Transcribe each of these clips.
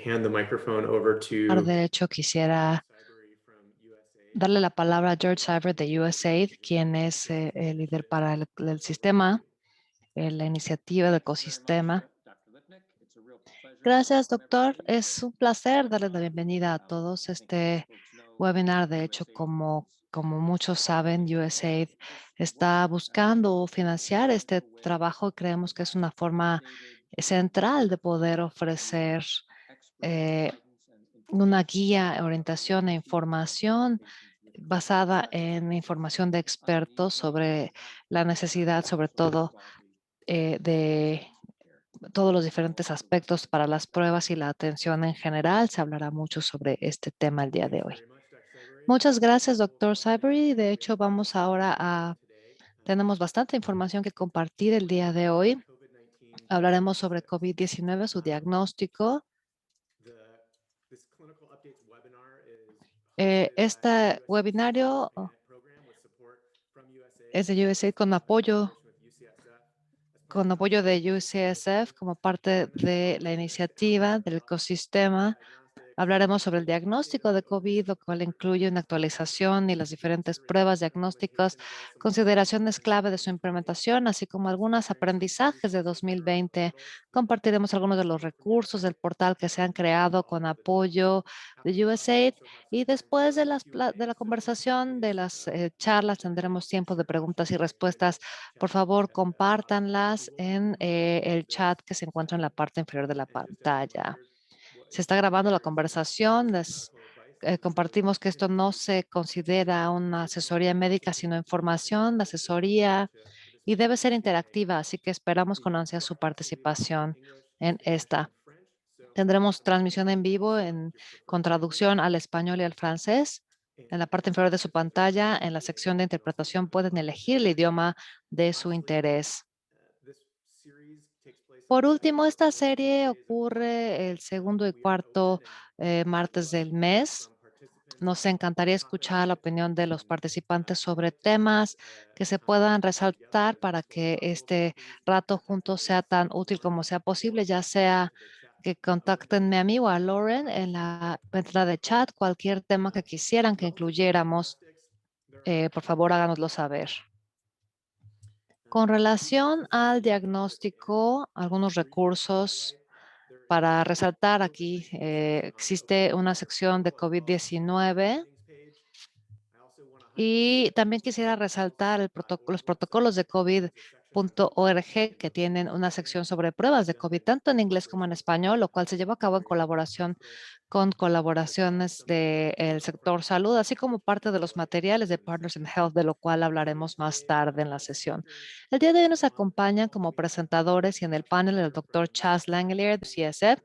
hand the microphone over Por to derecho, quisiera darle la palabra a George Cyber de USAID, quien es el líder para el sistema, la iniciativa de ecosistema. Gracias, doctor. Es un placer darles la bienvenida a todos. Este webinar, de hecho, como muchos saben, USAID está buscando financiar este trabajo y creemos que es una forma central de poder ofrecer eh, una guía, orientación e información basada en información de expertos sobre la necesidad, sobre todo, de todos los diferentes aspectos para las pruebas y la atención en general. Se hablará mucho sobre este tema el día de hoy. Muchas gracias, doctor Cybery. De hecho, vamos ahora tenemos bastante información que compartir el día de hoy. Hablaremos sobre COVID-19, su diagnóstico. Este webinario es de USAID con apoyo de UCSF como parte de la iniciativa del ecosistema. Hablaremos sobre el diagnóstico de COVID, lo cual incluye una actualización y las diferentes pruebas diagnósticas, consideraciones clave de su implementación, así como algunos aprendizajes de 2020. Compartiremos algunos de los recursos del portal que se han creado con apoyo de USAID y después de de la conversación, de las charlas, tendremos tiempo de preguntas y respuestas. Por favor, compártanlas en el chat que se encuentra en la parte inferior de la pantalla. Se está grabando la conversación. Compartimos que esto no se considera una asesoría médica, sino información, asesoría y debe ser interactiva, así que esperamos con ansia su participación en esta. Tendremos transmisión en vivo con traducción al español y al francés. En la parte inferior de su pantalla, en la sección de interpretación, pueden elegir el idioma de su interés. Por último, esta serie ocurre el segundo y cuarto martes del mes. Nos encantaría escuchar la opinión de los participantes sobre temas que se puedan resaltar para que este rato juntos sea tan útil como sea posible, ya sea que contactenme a mí o a Lauren en la ventana de chat, cualquier tema que quisieran que incluyéramos, por favor háganoslo saber. Con relación al diagnóstico, algunos recursos para resaltar aquí, existe una sección de COVID-19 y también quisiera resaltar los protocolos de COVID.org que tienen una sección sobre pruebas de COVID, tanto en inglés como en español, lo cual se lleva a cabo en colaboración con colaboraciones del sector salud, así como parte de los materiales de Partners in Health, de lo cual hablaremos más tarde en la sesión. El día de hoy nos acompañan como presentadores y en el panel el doctor Chas Langelier de CSF,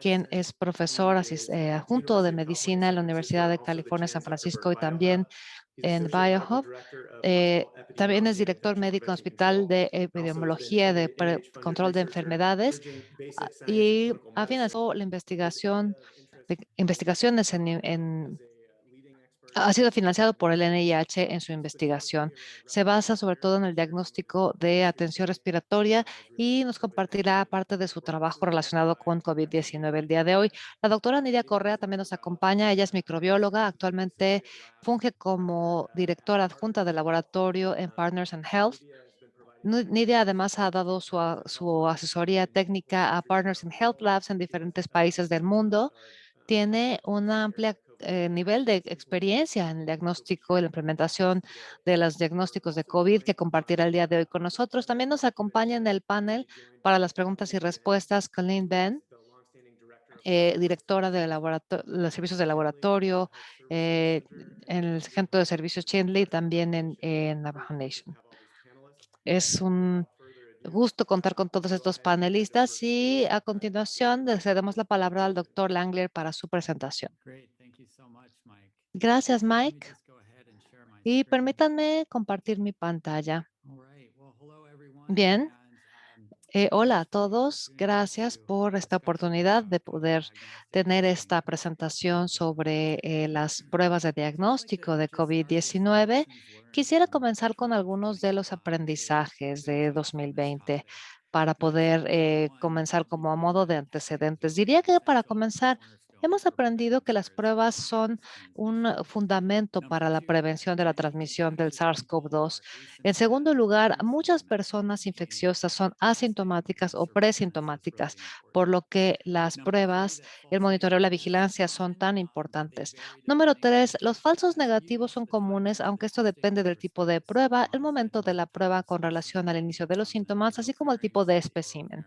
quien es profesor adjunto de medicina en la Universidad de California, San Francisco y también en BioHub. También es director médico en Hospital de Epidemiología de Control de Enfermedades y ha financiado la investigaciones ha sido financiado por el NIH en su investigación. Se basa sobre todo en el diagnóstico de atención respiratoria y nos compartirá parte de su trabajo relacionado con COVID-19 el día de hoy. La doctora Nidia Correa también nos acompaña. Ella es microbióloga. Actualmente funge como directora adjunta del laboratorio en Partners in Health. Nidia además ha dado su asesoría técnica a Partners in Health Labs en diferentes países del mundo. Tiene una amplia nivel de experiencia en el diagnóstico y la implementación de los diagnósticos de COVID que compartirá el día de hoy con nosotros. También nos acompaña en el panel para las preguntas y respuestas Colleen Ben, directora de los servicios de laboratorio en el Centro de Servicios Chandler, también en Navajo Nation. Es un gusto contar con todos estos panelistas y a continuación le cedemos la palabra al doctor Langler para su presentación. Gracias, Mike. Y permítanme compartir mi pantalla. Bien. Hola a todos. Gracias por esta oportunidad de poder tener esta presentación sobre las pruebas de diagnóstico de COVID-19. Quisiera comenzar con algunos de los aprendizajes de 2020. para poder comenzar como a modo de antecedentes. Diría que para comenzar, hemos aprendido que las pruebas son un fundamento para la prevención de la transmisión del SARS-CoV-2. En segundo lugar, muchas personas infecciosas son asintomáticas o presintomáticas, por lo que las pruebas, el monitoreo y la vigilancia son tan importantes. Número tres, los falsos negativos son comunes, aunque esto depende del tipo de prueba, el momento de la prueba con relación al inicio de los síntomas, así como el tipo de espécimen,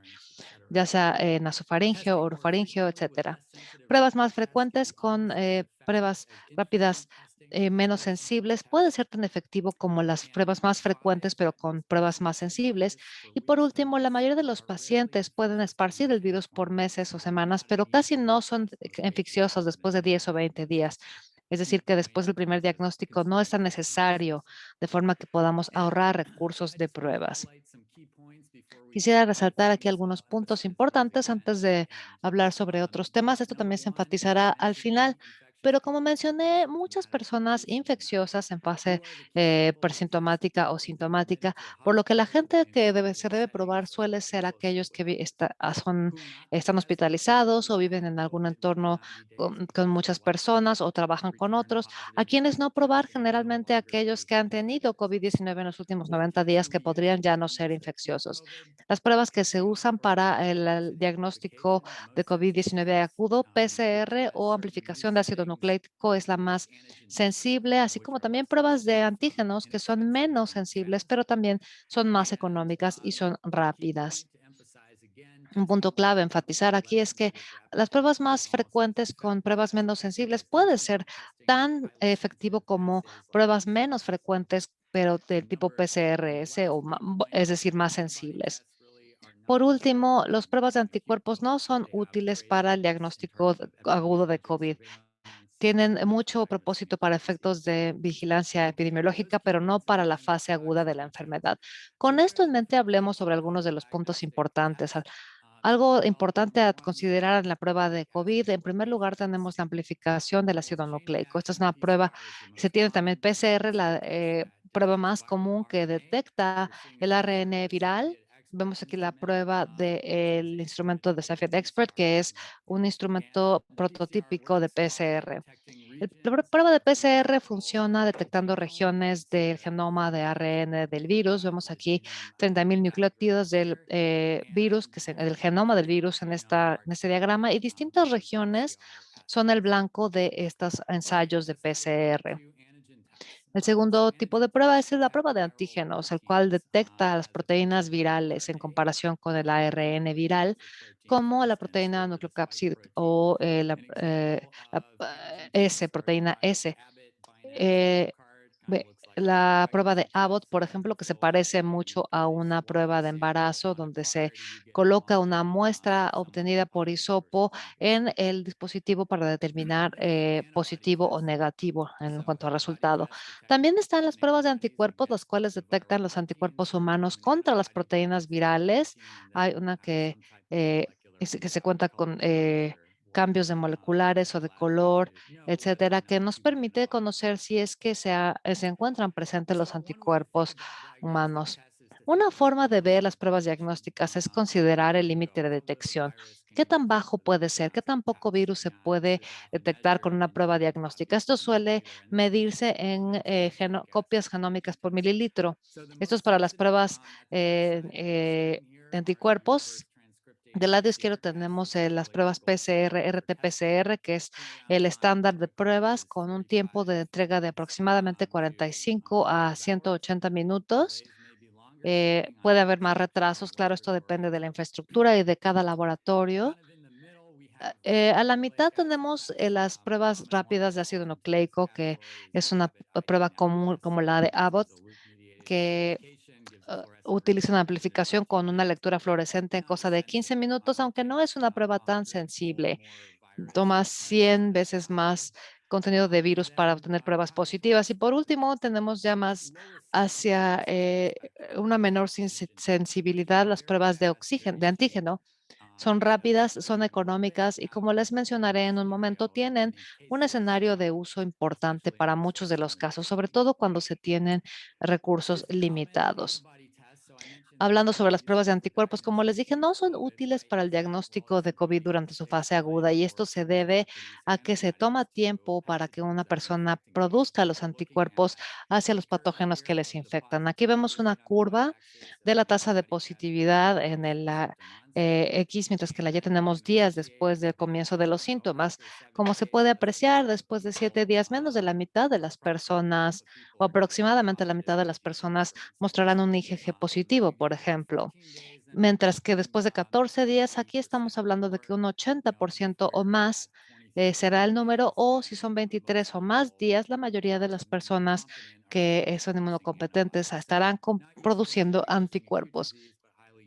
ya sea nasofaringeo, orofaringeo, etcétera. Pruebas más frecuentes con pruebas rápidas menos sensibles puede ser tan efectivo como las pruebas más frecuentes, pero con pruebas más sensibles. Y por último, la mayoría de los pacientes pueden esparcir el virus por meses o semanas, pero casi no son infecciosos después de 10 o 20 días. Es decir, que después del primer diagnóstico no es tan necesario, de forma que podamos ahorrar recursos de pruebas. Quisiera resaltar aquí algunos puntos importantes antes de hablar sobre otros temas. Esto también se enfatizará al final. Pero como mencioné, muchas personas infecciosas en fase presintomática o sintomática, por lo que la gente que se debe probar suele ser aquellos que están hospitalizados o viven en algún entorno con muchas personas o trabajan con otros. A quienes no probar, generalmente aquellos que han tenido COVID-19 en los últimos 90 días que podrían ya no ser infecciosos. Las pruebas que se usan para el diagnóstico de COVID-19 agudo, PCR o amplificación de ácido nucleico es la más sensible, así como también pruebas de antígenos que son menos sensibles, pero también son más económicas y son rápidas. Un punto clave a enfatizar aquí es que las pruebas más frecuentes con pruebas menos sensibles puede ser tan efectivo como pruebas menos frecuentes, pero del tipo PCRS es decir, más sensibles. Por último, las pruebas de anticuerpos no son útiles para el diagnóstico agudo de COVID. Tienen mucho propósito para efectos de vigilancia epidemiológica, pero no para la fase aguda de la enfermedad. Con esto en mente, hablemos sobre algunos de los puntos importantes. Algo importante a considerar en la prueba de COVID, en primer lugar tenemos la amplificación del ácido nucleico. Esta es una prueba, se tiene también PCR, la prueba más común que detecta el ARN viral. Vemos aquí la prueba del instrumento de Cepheid Expert, que es un instrumento prototípico de PCR. La prueba de PCR funciona detectando regiones del genoma de ARN del virus. Vemos aquí 30.000 nucleótidos del virus, del genoma del virus en este diagrama, y distintas regiones son el blanco de estos ensayos de PCR. El segundo tipo de prueba es la prueba de antígenos, el cual detecta las proteínas virales en comparación con el ARN viral, como la proteína nucleocápsid o proteína S. Eh, la prueba de Abbott, por ejemplo, que se parece mucho a una prueba de embarazo donde se coloca una muestra obtenida por hisopo en el dispositivo para determinar positivo o negativo en cuanto al resultado. También están las pruebas de anticuerpos, las cuales detectan los anticuerpos humanos contra las proteínas virales. Hay una que se cuenta con cambios de moleculares o de color, etcétera, que nos permite conocer si es que se encuentran presentes los anticuerpos humanos. Una forma de ver las pruebas diagnósticas es considerar el límite de detección. ¿Qué tan bajo puede ser? ¿Qué tan poco virus se puede detectar con una prueba diagnóstica? Esto suele medirse en copias genómicas por mililitro. Esto es para las pruebas de anticuerpos. Del lado izquierdo tenemos las pruebas PCR, RT-PCR, que es el estándar de pruebas con un tiempo de entrega de aproximadamente 45 a 180 minutos. Puede haber más retrasos, claro, esto depende de la infraestructura y de cada laboratorio. A la mitad tenemos las pruebas rápidas de ácido nucleico, que es una prueba común como la de Abbott, que utiliza una amplificación con una lectura fluorescente en cosa de 15 minutos, aunque no es una prueba tan sensible. Toma 100 veces más contenido de virus para obtener pruebas positivas. Y por último, tenemos ya más hacia una menor sensibilidad las pruebas de oxígeno, de antígeno. Son rápidas, son económicas y como les mencionaré en un momento, tienen un escenario de uso importante para muchos de los casos, sobre todo cuando se tienen recursos limitados. Hablando sobre las pruebas de anticuerpos, como les dije, no son útiles para el diagnóstico de COVID durante su fase aguda y esto se debe a que se toma tiempo para que una persona produzca los anticuerpos hacia los patógenos que les infectan. Aquí vemos una curva de la tasa de positividad en X, mientras que la Y tenemos días después del comienzo de los síntomas. Como se puede apreciar, después de 7 días, menos de la mitad de las personas o aproximadamente la mitad de las personas mostrarán un IgG positivo, por ejemplo. Mientras que después de 14 días, aquí estamos hablando de que un 80% o más será el número, o si son 23 o más días, la mayoría de las personas que son inmunocompetentes estarán produciendo anticuerpos.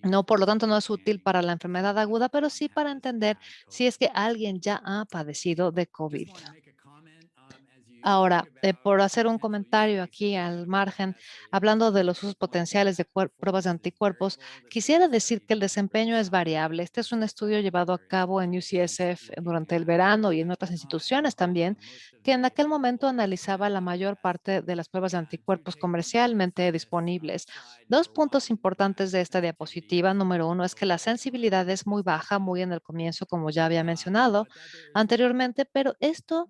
No, por lo tanto, no es útil para la enfermedad aguda, pero sí para entender si es que alguien ya ha padecido de COVID. Ahora, por hacer un comentario aquí al margen, hablando de los usos potenciales de pruebas de anticuerpos, quisiera decir que el desempeño es variable. Este es un estudio llevado a cabo en UCSF durante el verano y en otras instituciones también, que en aquel momento analizaba la mayor parte de las pruebas de anticuerpos comercialmente disponibles. Dos puntos importantes de esta diapositiva. Número uno es que la sensibilidad es muy baja, muy en el comienzo, como ya había mencionado anteriormente, pero esto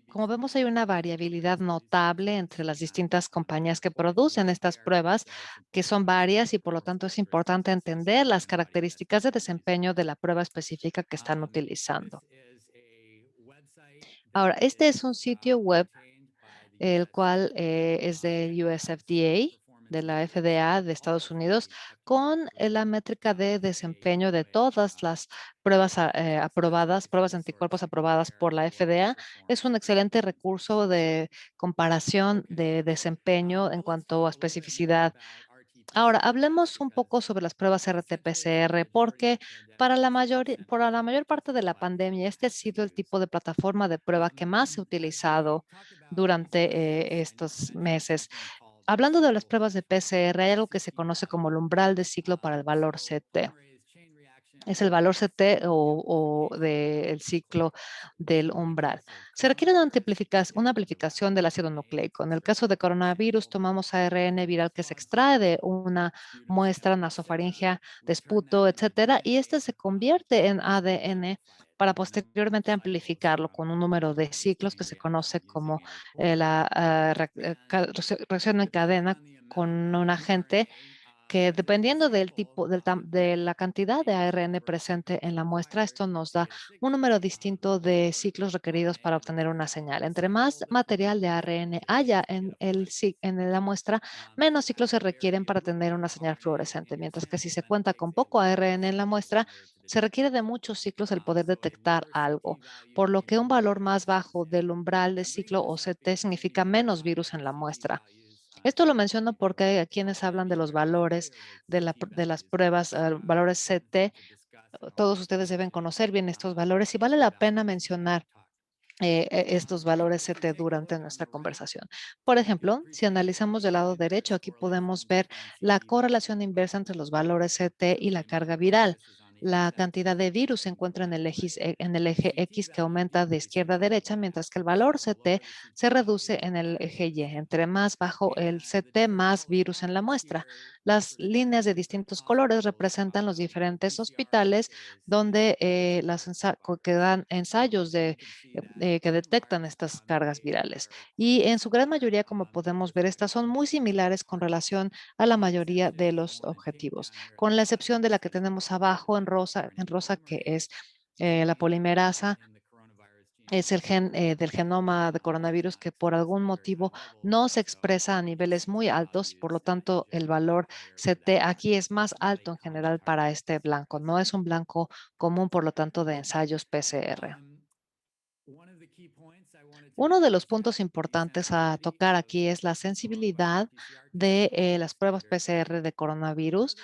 como vemos, hay una variabilidad notable entre las distintas compañías que producen estas pruebas, que son varias y por lo tanto es importante entender las características de desempeño de la prueba específica que están utilizando. Ahora, este es un sitio web el cual es del USFDA, de la FDA de Estados Unidos, con la métrica de desempeño de todas las pruebas aprobadas, pruebas de anticuerpos aprobadas por la FDA. Es un excelente recurso de comparación de desempeño en cuanto a especificidad. Ahora, hablemos un poco sobre las pruebas RT-PCR, porque para la mayor parte de la pandemia, este ha sido el tipo de plataforma de prueba que más se ha utilizado durante estos meses. Hablando de las pruebas de PCR, hay algo que se conoce como el umbral de ciclo para el valor CT. Es el valor CT o del ciclo del umbral. Se requiere una amplificación del ácido nucleico. En el caso de coronavirus, tomamos ARN viral que se extrae de una muestra nasofaringea de esputo, etcétera, y este se convierte en ADN para posteriormente amplificarlo con un número de ciclos que se conoce como reacción en cadena con un agente que dependiendo del tipo, de la cantidad de ARN presente en la muestra, esto nos da un número distinto de ciclos requeridos para obtener una señal. Entre más material de ARN haya en la muestra, menos ciclos se requieren para tener una señal fluorescente, mientras que si se cuenta con poco ARN en la muestra, se requiere de muchos ciclos el poder detectar algo, por lo que un valor más bajo del umbral de ciclo o CT significa menos virus en la muestra. Esto lo menciono porque hay quienes hablan de los valores de las pruebas, valores CT. Todos ustedes deben conocer bien estos valores y vale la pena mencionar estos valores CT durante nuestra conversación. Por ejemplo, si analizamos del lado derecho, aquí podemos ver la correlación inversa entre los valores CT y la carga viral. La cantidad de virus se encuentra en el eje X que aumenta de izquierda a derecha, mientras que el valor CT se reduce en el eje Y. Entre más bajo el CT, más virus en la muestra. Las líneas de distintos colores representan los diferentes hospitales donde que dan ensayos que detectan estas cargas virales. Y en su gran mayoría, como podemos ver, estas son muy similares con relación a la mayoría de los objetivos, con la excepción de la que tenemos abajo en rosa que es la polimerasa. Es el gen del genoma de coronavirus que por algún motivo no se expresa a niveles muy altos, por lo tanto el valor CT aquí es más alto en general para este blanco. No es un blanco común, por lo tanto, de ensayos PCR. Uno de los puntos importantes a tocar aquí es la sensibilidad de las pruebas PCR de coronavirus.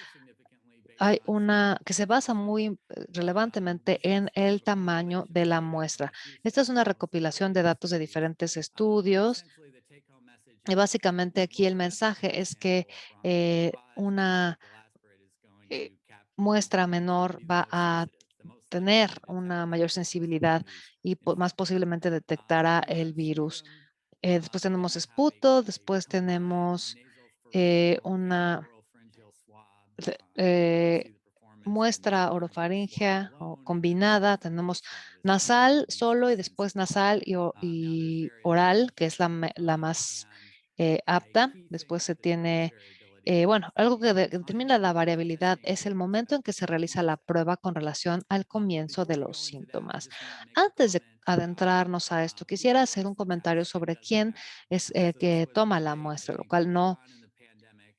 Hay una que se basa muy relevantemente en el tamaño de la muestra. Esta es una recopilación de datos de diferentes estudios y básicamente aquí el mensaje es que una eh, muestra menor va a tener una mayor sensibilidad y más posiblemente detectará el virus. Después tenemos esputo, después tenemos una muestra orofaringea o combinada, tenemos nasal solo y después nasal y oral, que es la más apta. Después se tiene, bueno, algo que determina la variabilidad es el momento en que se realiza la prueba con relación al comienzo de los síntomas. Antes de adentrarnos a esto, quisiera hacer un comentario sobre quién es que toma la muestra, lo cual no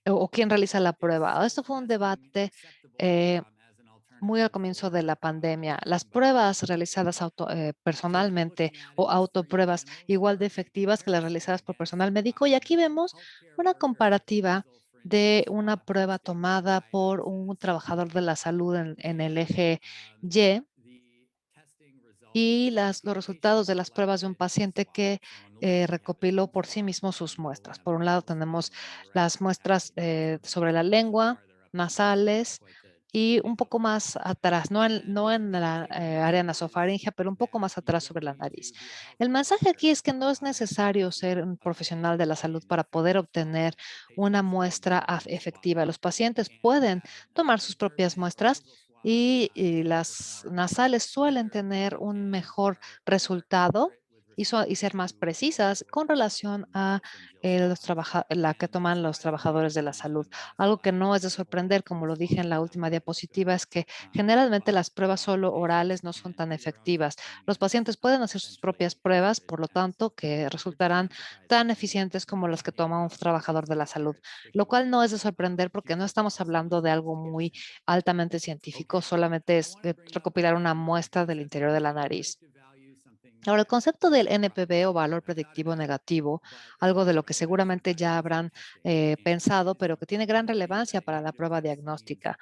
o quién realiza la prueba. Esto fue un debate eh, muy al comienzo de la pandemia. Las pruebas realizadas personalmente o autopruebas igual de efectivas que las realizadas por personal médico. Y aquí vemos una comparativa de una prueba tomada por un trabajador de la salud en el eje Y y los resultados de las pruebas de un paciente que recopiló por sí mismo sus muestras. Por un lado tenemos las muestras sobre la lengua, nasales y un poco más atrás, no en la área nasofaringea, pero un poco más atrás sobre la nariz. El mensaje aquí es que no es necesario ser un profesional de la salud para poder obtener una muestra efectiva. Los pacientes pueden tomar sus propias muestras y las nasales suelen tener un mejor resultado y ser más precisas con relación a la que toman los trabajadores de la salud. Algo que no es de sorprender, como lo dije en la última diapositiva, es que generalmente las pruebas solo orales no son tan efectivas. Los pacientes pueden hacer sus propias pruebas, por lo tanto, que resultarán tan eficientes como las que toma un trabajador de la salud, lo cual no es de sorprender porque no estamos hablando de algo muy altamente científico, solamente es recopilar una muestra del interior de la nariz. Ahora, el concepto del NPV o valor predictivo negativo, algo de lo que seguramente ya habrán pensado, pero que tiene gran relevancia para la prueba diagnóstica.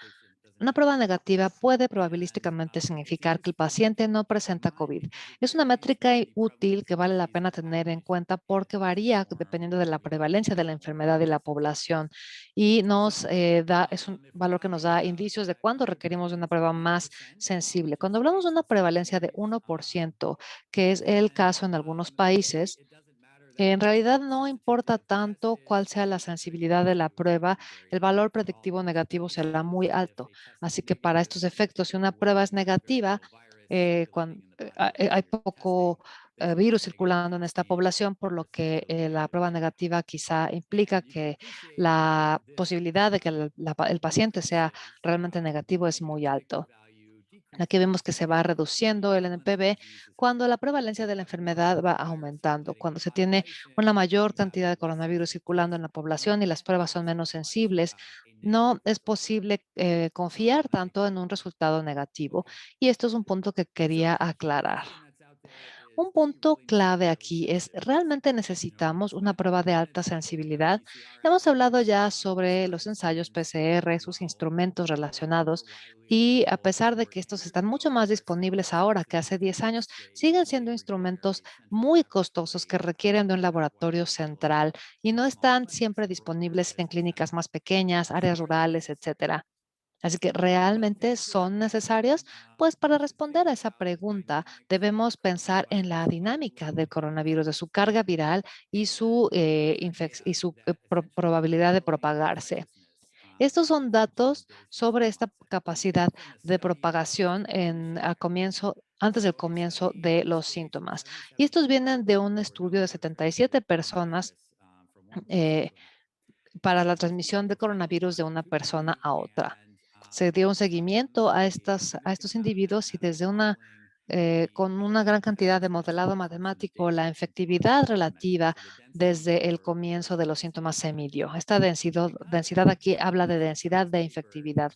Una prueba negativa puede probabilísticamente significar que el paciente no presenta COVID. Es una métrica útil que vale la pena tener en cuenta porque varía dependiendo de la prevalencia de la enfermedad y la población y es un valor que nos da indicios de cuándo requerimos de una prueba más sensible. Cuando hablamos de una prevalencia de 1%, que es el caso en algunos países, en realidad no importa tanto cuál sea la sensibilidad de la prueba, el valor predictivo negativo será muy alto. Así que para estos efectos, si una prueba es negativa, hay poco virus circulando en esta población, por lo que la prueba negativa quizá implica que la posibilidad de que el paciente sea realmente negativo es muy alto. Aquí vemos que se va reduciendo el NPV cuando la prevalencia de la enfermedad va aumentando, cuando se tiene una mayor cantidad de coronavirus circulando en la población y las pruebas son menos sensibles. No es posible confiar tanto en un resultado negativo. Y esto es un punto que quería aclarar. Un punto clave aquí es, ¿realmente necesitamos una prueba de alta sensibilidad? Hemos hablado ya sobre los ensayos PCR, sus instrumentos relacionados, y a pesar de que estos están mucho más disponibles ahora que hace 10 años, siguen siendo instrumentos muy costosos que requieren de un laboratorio central y no están siempre disponibles en clínicas más pequeñas, áreas rurales, etcétera. Así que realmente son necesarias, pues para responder a esa pregunta debemos pensar en la dinámica del coronavirus, de su carga viral y su probabilidad de propagarse. Estos son datos sobre esta capacidad de propagación antes del comienzo de los síntomas. Y estos vienen de un estudio de 77 personas eh, para la transmisión de coronavirus de una persona a otra. Se dio un seguimiento a estos individuos y con una gran cantidad de modelado matemático, la efectividad relativa desde el comienzo de los síntomas se midió. Esta densidad aquí habla de densidad de infectividad.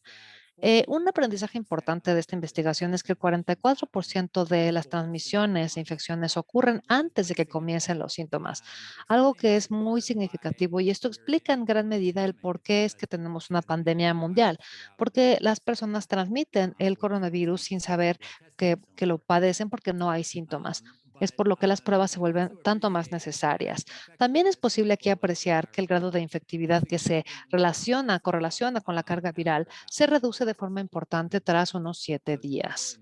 Un aprendizaje importante de esta investigación es que el 44% de las transmisiones e infecciones ocurren antes de que comiencen los síntomas, algo que es muy significativo y esto explica en gran medida el por qué es que tenemos una pandemia mundial, porque las personas transmiten el coronavirus sin saber que lo padecen porque no hay síntomas. Es por lo que las pruebas se vuelven tanto más necesarias. También es posible aquí apreciar que el grado de infectividad que se correlaciona con la carga viral se reduce de forma importante tras unos 7 días.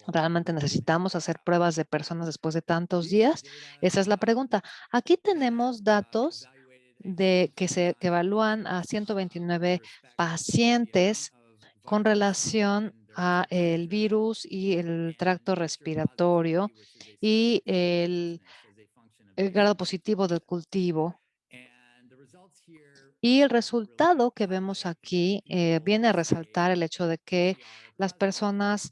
¿Realmente necesitamos hacer pruebas de personas después de tantos días? Esa es la pregunta. Aquí tenemos datos que evalúan a 129 pacientes con relación a el virus y el tracto respiratorio y el grado positivo del cultivo. Y el resultado que vemos aquí viene a resaltar el hecho de que las personas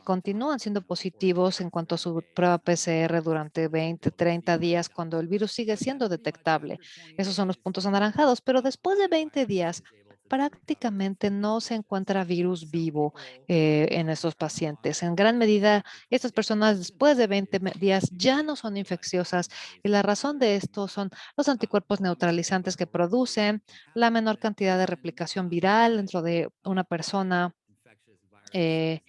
continúan siendo positivos en cuanto a su prueba PCR durante 20, 30 días cuando el virus sigue siendo detectable. Esos son los puntos anaranjados, pero después de 20 días prácticamente no se encuentra virus vivo en estos pacientes. En gran medida, estas personas después de 20 días ya no son infecciosas y la razón de esto son los anticuerpos neutralizantes que producen, la menor cantidad de replicación viral dentro de una persona eh,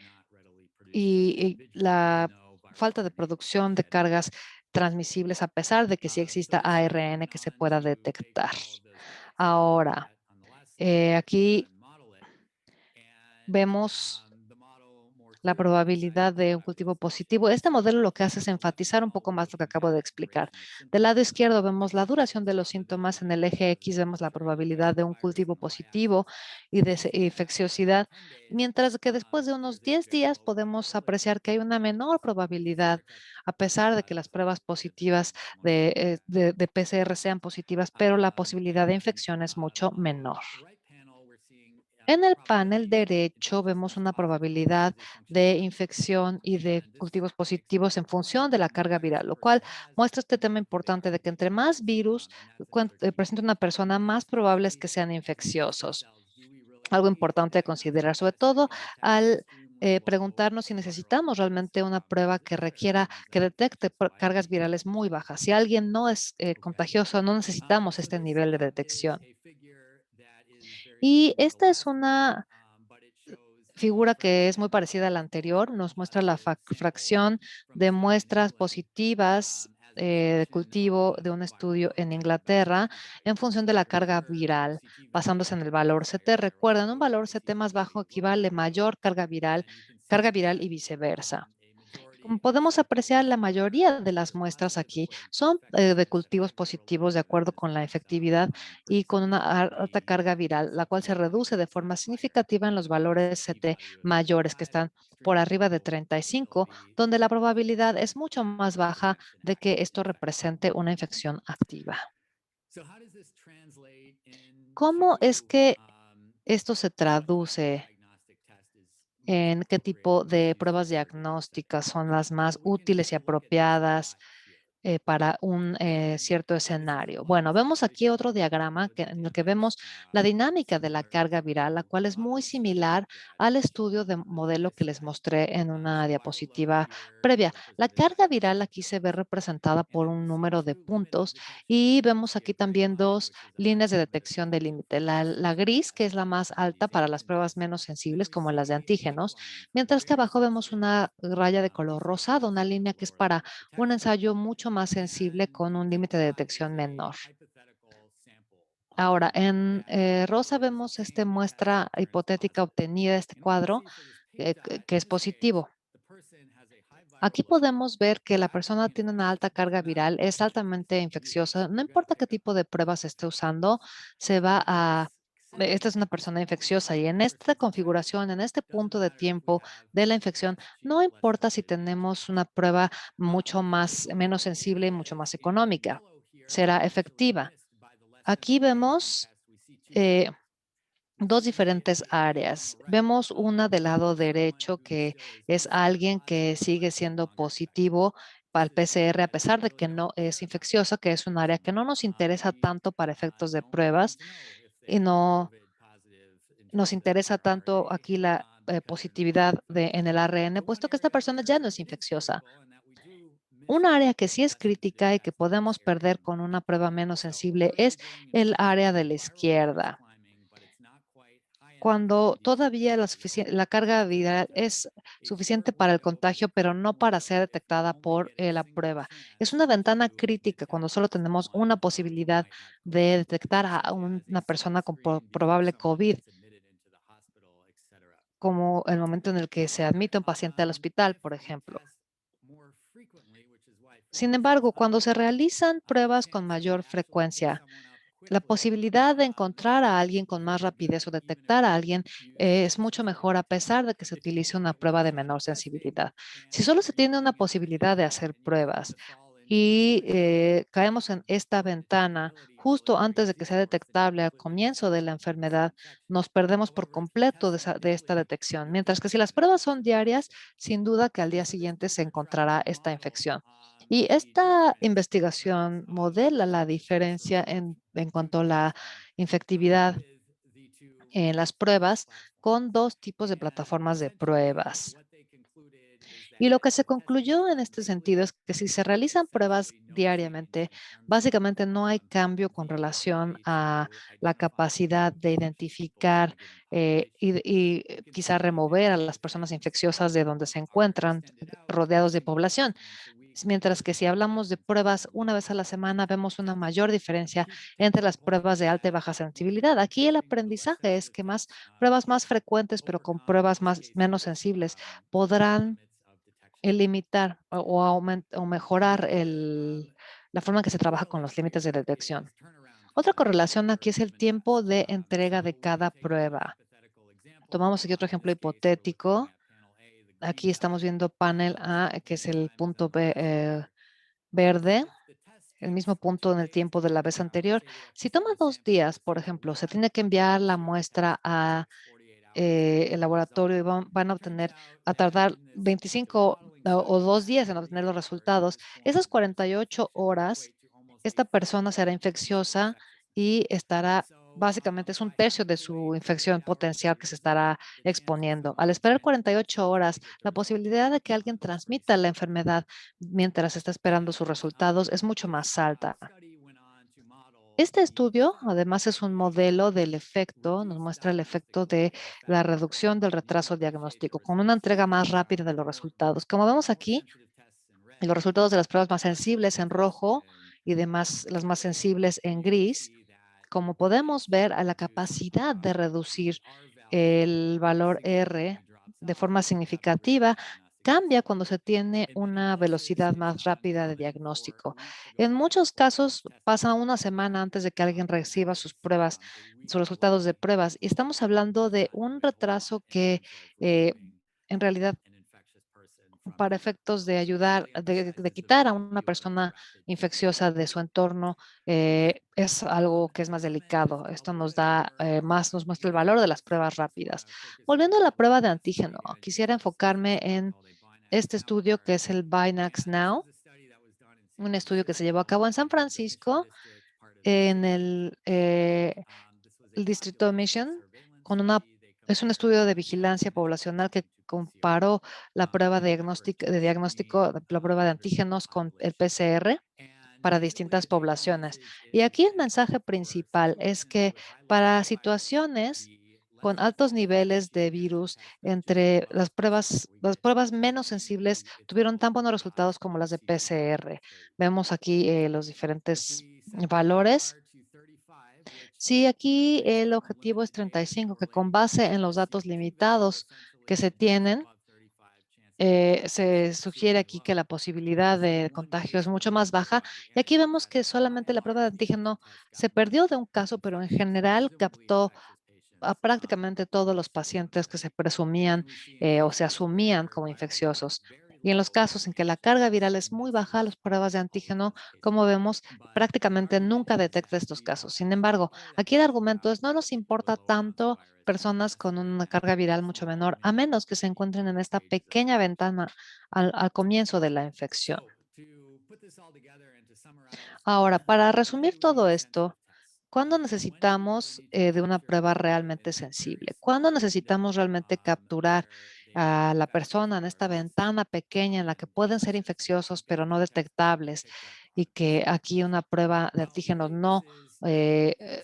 y la falta de producción de cargas transmisibles a pesar de que sí exista ARN que se pueda detectar. Ahora, aquí vemos la probabilidad de un cultivo positivo. Este modelo lo que hace es enfatizar un poco más lo que acabo de explicar. Del lado izquierdo vemos la duración de los síntomas, en el eje X vemos la probabilidad de un cultivo positivo y de infecciosidad, mientras que después de unos 10 días podemos apreciar que hay una menor probabilidad, a pesar de que las pruebas positivas de PCR sean positivas, pero la posibilidad de infección es mucho menor. En el panel derecho vemos una probabilidad de infección y de cultivos positivos en función de la carga viral, lo cual muestra este tema importante de que entre más virus presenta una persona, más probable es que sean infecciosos. Algo importante a considerar, sobre todo al preguntarnos si necesitamos realmente una prueba que requiera, que detecte cargas virales muy bajas. Si alguien no es contagioso, no necesitamos este nivel de detección. Y esta es una figura que es muy parecida a la anterior, nos muestra la fracción de muestras positivas de cultivo de un estudio en Inglaterra en función de la carga viral, basándose en el valor CT. Recuerden, un valor CT más bajo equivale mayor carga viral y viceversa. Como podemos apreciar, la mayoría de las muestras aquí son de cultivos positivos de acuerdo con la efectividad y con una alta carga viral, la cual se reduce de forma significativa en los valores CT mayores que están por arriba de 35, donde la probabilidad es mucho más baja de que esto represente una infección activa. ¿Cómo es que esto se traduce en qué tipo de pruebas diagnósticas son las más útiles y apropiadas para un cierto escenario? Bueno, vemos aquí otro diagrama en el que vemos la dinámica de la carga viral, la cual es muy similar al estudio de modelo que les mostré en una diapositiva previa. La carga viral aquí se ve representada por un número de puntos y vemos aquí también dos líneas de detección de límite. La gris, que es la más alta para las pruebas menos sensibles, como las de antígenos, mientras que abajo vemos una raya de color rosado, una línea que es para un ensayo mucho más sensible con un límite de detección menor. Ahora, en rosa vemos esta muestra hipotética obtenida, este cuadro, que es positivo. Aquí podemos ver que la persona tiene una alta carga viral, es altamente infecciosa. No importa qué tipo de pruebas esté usando, se va a... Esta es una persona infecciosa y en esta configuración, en este punto de tiempo de la infección, no importa si tenemos una prueba mucho más, menos sensible y mucho más económica, será efectiva. Aquí vemos eh, dos diferentes áreas. Vemos una del lado derecho que es alguien que sigue siendo positivo para el PCR a pesar de que no es infecciosa, que es un área que no nos interesa tanto para efectos de pruebas y no nos interesa tanto aquí la positividad en el ARN, puesto que esta persona ya no es infecciosa. Un área que sí es crítica y que podemos perder con una prueba menos sensible es el área de la izquierda, cuando todavía la carga viral es suficiente para el contagio, pero no para ser detectada por la prueba. Es una ventana crítica cuando solo tenemos una posibilidad de detectar a una persona con probable COVID, como el momento en el que se admite un paciente al hospital, por ejemplo. Sin embargo, cuando se realizan pruebas con mayor frecuencia, La posibilidad de encontrar a alguien con más rapidez o detectar a alguien es mucho mejor a pesar de que se utilice una prueba de menor sensibilidad. Si solo se tiene una posibilidad de hacer pruebas y caemos en esta ventana justo antes de que sea detectable al comienzo de la enfermedad, nos perdemos por completo de esta detección. Mientras que si las pruebas son diarias, sin duda que al día siguiente se encontrará esta infección. Y esta investigación modela la diferencia en cuanto a la infectividad en las pruebas con dos tipos de plataformas de pruebas. Y lo que se concluyó en este sentido es que si se realizan pruebas diariamente, básicamente no hay cambio con relación a la capacidad de identificar quizá remover a las personas infecciosas de donde se encuentran rodeados de población. Mientras que si hablamos de pruebas una vez a la semana, vemos una mayor diferencia entre las pruebas de alta y baja sensibilidad. Aquí el aprendizaje es que más pruebas más frecuentes, pero con pruebas menos sensibles, podrán limitar o mejorar la forma en que se trabaja con los límites de detección. Otra correlación aquí es el tiempo de entrega de cada prueba. Tomamos aquí otro ejemplo hipotético. Aquí estamos viendo panel A, que es el punto verde, el mismo punto en el tiempo de la vez anterior. Si toma 2 días, por ejemplo, se tiene que enviar la muestra a el laboratorio y van a tardar 25 o 2 días en obtener los resultados. Esas 48 horas, esta persona será infecciosa y estará, básicamente es un tercio de su infección potencial que se estará exponiendo. Al esperar 48 horas, la posibilidad de que alguien transmita la enfermedad mientras está esperando sus resultados es mucho más alta. Este estudio, además, es un modelo del efecto, nos muestra el efecto de la reducción del retraso diagnóstico con una entrega más rápida de los resultados. Como vemos aquí, los resultados de las pruebas más sensibles en rojo y las más sensibles en gris, como podemos ver, a la capacidad de reducir el valor R de forma significativa cambia cuando se tiene una velocidad más rápida de diagnóstico. En muchos casos pasa una semana antes de que alguien reciba sus pruebas, sus resultados de pruebas, y estamos hablando de un retraso que eh, en realidad para efectos de ayudar, de quitar a una persona infecciosa de su entorno, es algo que es más delicado. Esto nos da nos muestra el valor de las pruebas rápidas. Volviendo a la prueba de antígeno, quisiera enfocarme en este estudio que es el Binax Now, un estudio que se llevó a cabo en San Francisco, en el distrito de Mission, es un estudio de vigilancia poblacional que comparó la prueba la prueba de antígenos con el PCR para distintas poblaciones. Y aquí el mensaje principal es que para situaciones con altos niveles de virus, entre las pruebas menos sensibles tuvieron tan buenos resultados como las de PCR. Vemos aquí los diferentes valores. Sí, aquí el objetivo es 35, que con base en los datos limitados que se tienen, se sugiere aquí que la posibilidad de contagio es mucho más baja. Y aquí vemos que solamente la prueba de antígeno se perdió de un caso, pero en general captó a prácticamente todos los pacientes que se presumían o se asumían como infecciosos. Y en los casos en que la carga viral es muy baja, las pruebas de antígeno, como vemos, prácticamente nunca detecta estos casos. Sin embargo, aquí el argumento es no nos importa tanto personas con una carga viral mucho menor, a menos que se encuentren en esta pequeña ventana al comienzo de la infección. Ahora, para resumir todo esto, ¿cuándo necesitamos de una prueba realmente sensible? ¿Cuándo necesitamos realmente capturar a la persona en esta ventana pequeña en la que pueden ser infecciosos pero no detectables y que aquí una prueba de antígenos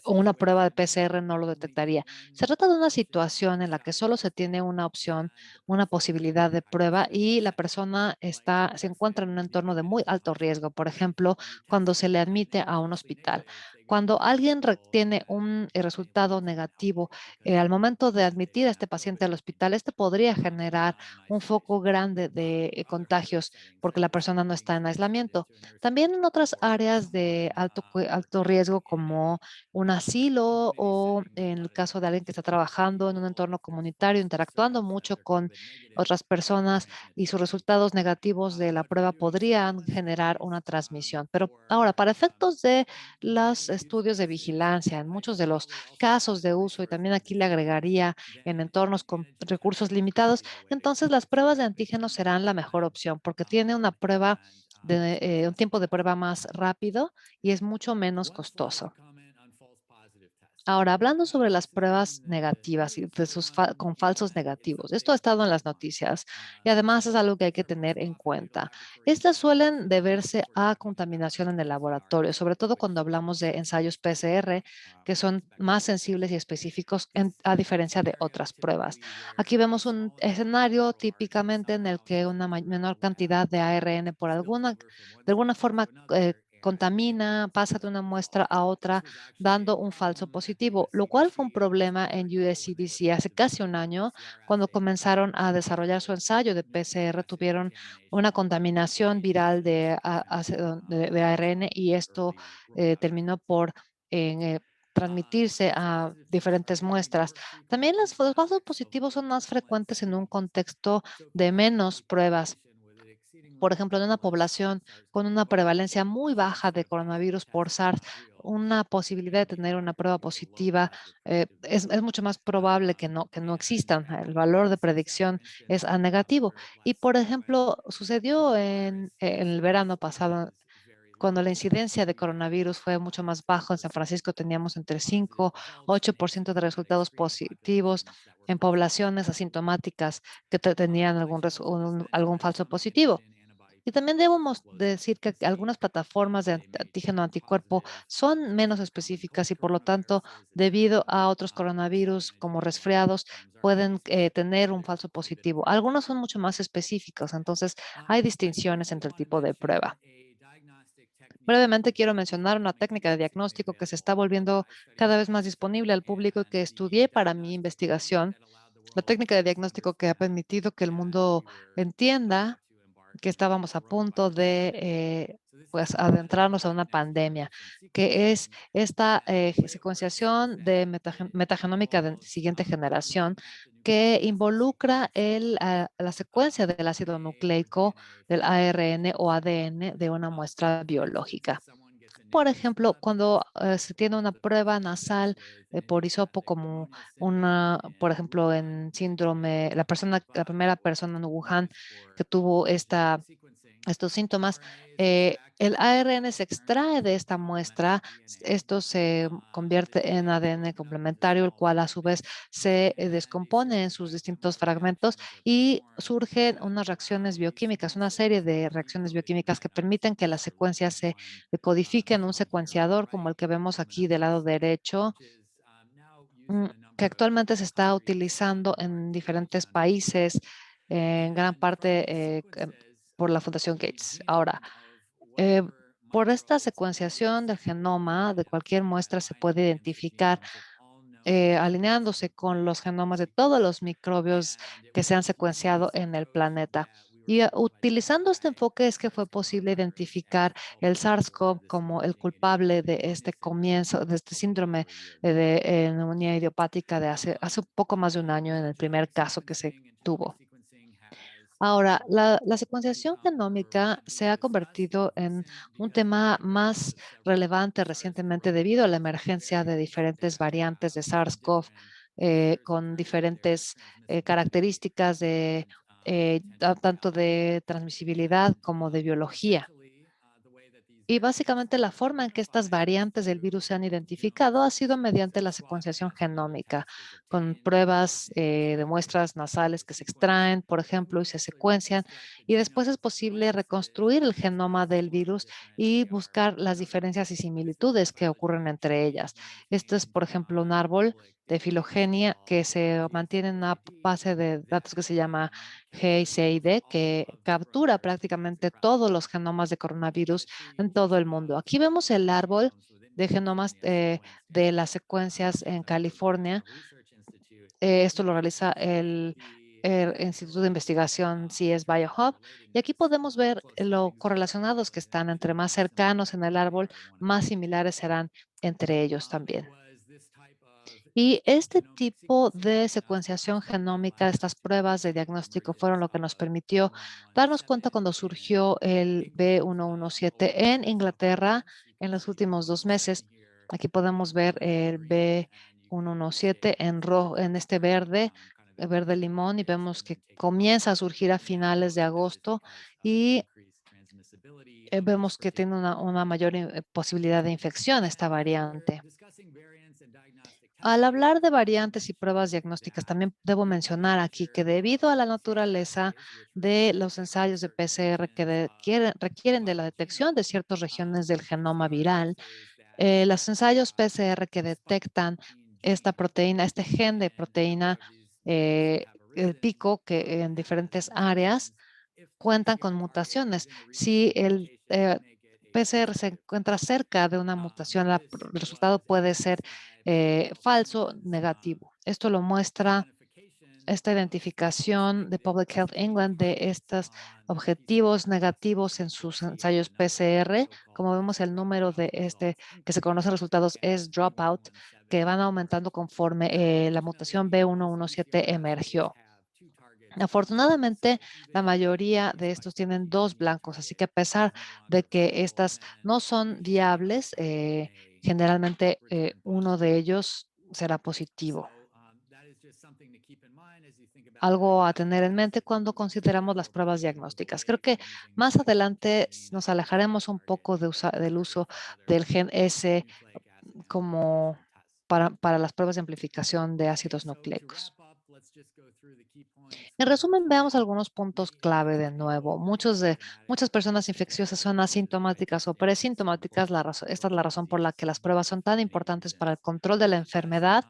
o una prueba de PCR no lo detectaría? Se trata de una situación en la que solo se tiene una opción, una posibilidad de prueba y la persona se encuentra en un entorno de muy alto riesgo. Por ejemplo, cuando se le admite a un hospital. Cuando alguien tiene un resultado negativo, al momento de admitir a este paciente al hospital, este podría generar un foco grande de contagios porque la persona no está en aislamiento. También en otras áreas de alto riesgo como un asilo o en el caso de alguien que está trabajando en un entorno comunitario, interactuando mucho con otras personas y sus resultados negativos de la prueba podrían generar una transmisión. Pero ahora, para efectos de los estudios de vigilancia, en muchos de los casos de uso, y también aquí le agregaría en entornos con recursos limitados, entonces las pruebas de antígenos serán la mejor opción porque tiene una prueba de un tiempo de prueba más rápido y es mucho menos costoso. Ahora, hablando sobre las pruebas negativas y de con falsos negativos, esto ha estado en las noticias y además es algo que hay que tener en cuenta. Estas suelen deberse a contaminación en el laboratorio, sobre todo cuando hablamos de ensayos PCR, que son más sensibles y específicos a diferencia de otras pruebas. Aquí vemos un escenario típicamente en el que una menor cantidad de ARN de alguna forma, contamina, pasa de una muestra a otra dando un falso positivo, lo cual fue un problema en USCDC hace casi un año, cuando comenzaron a desarrollar su ensayo de PCR, tuvieron una contaminación viral de ARN y esto terminó por transmitirse a diferentes muestras. También los falsos positivos son más frecuentes en un contexto de menos pruebas. Por ejemplo, en una población con una prevalencia muy baja de coronavirus por SARS, una posibilidad de tener una prueba positiva es mucho más probable que no existan. El valor de predicción es a negativo. Y, por ejemplo, sucedió en el verano pasado, cuando la incidencia de coronavirus fue mucho más bajo. En San Francisco teníamos entre 5 8% de resultados positivos en poblaciones asintomáticas que tenían algún falso positivo. Y también debemos decir que algunas plataformas de antígeno anticuerpo son menos específicas y por lo tanto, debido a otros coronavirus como resfriados, pueden tener un falso positivo. Algunos son mucho más específicos, entonces hay distinciones entre el tipo de prueba. Brevemente quiero mencionar una técnica de diagnóstico que se está volviendo cada vez más disponible al público y que estudié para mi investigación. La técnica de diagnóstico que ha permitido que el mundo entienda que estábamos a punto de pues adentrarnos a una pandemia, que es esta secuenciación de metagenómica de siguiente generación que involucra la secuencia del ácido nucleico, del ARN o ADN de una muestra biológica. Por ejemplo, cuando se tiene una prueba nasal por hisopo, como por ejemplo, en síndrome, la primera persona en Wuhan que tuvo estos síntomas, el ARN se extrae de esta muestra, esto se convierte en ADN complementario, el cual a su vez se descompone en sus distintos fragmentos y surgen unas reacciones bioquímicas, una serie de reacciones bioquímicas que permiten que la secuencia se decodifique en un secuenciador como el que vemos aquí del lado derecho, mm, que actualmente se está utilizando en diferentes países, en gran parte por la Fundación Gates. Ahora, eh, por esta secuenciación del genoma de cualquier muestra se puede identificar alineándose con los genomas de todos los microbios que se han secuenciado en el planeta. Y utilizando este enfoque es que fue posible identificar el SARS-CoV como el culpable de este comienzo, de este síndrome de neumonía idiopática de hace un poco más de un año en el primer caso que se tuvo. Ahora, la secuenciación genómica se ha convertido en un tema más relevante recientemente debido a la emergencia de diferentes variantes de SARS-CoV con diferentes características tanto de transmisibilidad como de biología. Y básicamente la forma en que estas variantes del virus se han identificado ha sido mediante la secuenciación genómica, con pruebas de muestras nasales que se extraen, por ejemplo, y se secuencian, y después es posible reconstruir el genoma del virus y buscar las diferencias y similitudes que ocurren entre ellas. Esto es, por ejemplo, un árbol de filogenia que se mantiene en una base de datos que se llama GICID, que captura prácticamente todos los genomas de coronavirus en todo el mundo. Aquí vemos el árbol de genomas de las secuencias en California. Esto lo realiza el Instituto de Investigación CS BioHub. Y aquí podemos ver lo correlacionados que están. Entre más cercanos en el árbol, más similares serán entre ellos también. Y este tipo de secuenciación genómica, estas pruebas de diagnóstico fueron lo que nos permitió darnos cuenta cuando surgió el B117 en Inglaterra en los últimos 2 meses. Aquí podemos ver el B117 en rojo, en este verde, verde limón, y vemos que comienza a surgir a finales de agosto y vemos que tiene una mayor posibilidad de infección esta variante. Al hablar de variantes y pruebas diagnósticas, también debo mencionar aquí que debido a la naturaleza de los ensayos de PCR que requieren de la detección de ciertas regiones del genoma viral, los ensayos PCR que detectan esta proteína, este gen de proteína, el pico que en diferentes áreas cuentan con mutaciones. Si el PCR se encuentra cerca de una mutación, el resultado puede ser falso, negativo. Esto lo muestra esta identificación de Public Health England de estos objetivos negativos en sus ensayos PCR. Como vemos, el número de que se conocen resultados es dropout, que van aumentando conforme la mutación B117 emergió. Afortunadamente, la mayoría de estos tienen dos blancos, así que a pesar de que estas no son viables, generalmente uno de ellos será positivo. Algo a tener en mente cuando consideramos las pruebas diagnósticas. Creo que más adelante nos alejaremos un poco del uso del gen S como para las pruebas de amplificación de ácidos nucleicos. En resumen, veamos algunos puntos clave de nuevo. Muchas personas infecciosas son asintomáticas o presintomáticas. Esta es la razón por la que las pruebas son tan importantes para el control de la enfermedad.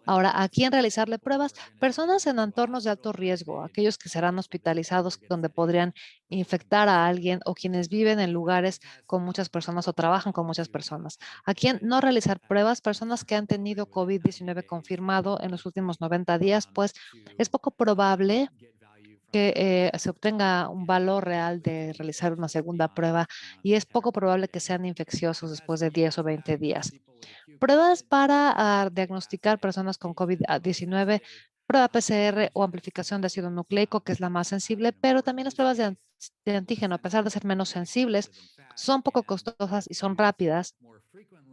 Ahora, ¿a quién realizarle pruebas? Personas en entornos de alto riesgo, aquellos que serán hospitalizados donde podrían infectar a alguien o quienes viven en lugares con muchas personas o trabajan con muchas personas. ¿A quién no realizar pruebas? Personas que han tenido COVID-19 confirmado en los últimos 90 días, pues es poco probable que se obtenga un valor real de realizar una segunda prueba y es poco probable que sean infecciosos después de 10 o 20 días. Pruebas para diagnosticar personas con COVID-19, prueba PCR o amplificación de ácido nucleico, que es la más sensible, pero también las pruebas de antígeno, a pesar de ser menos sensibles, son poco costosas y son rápidas.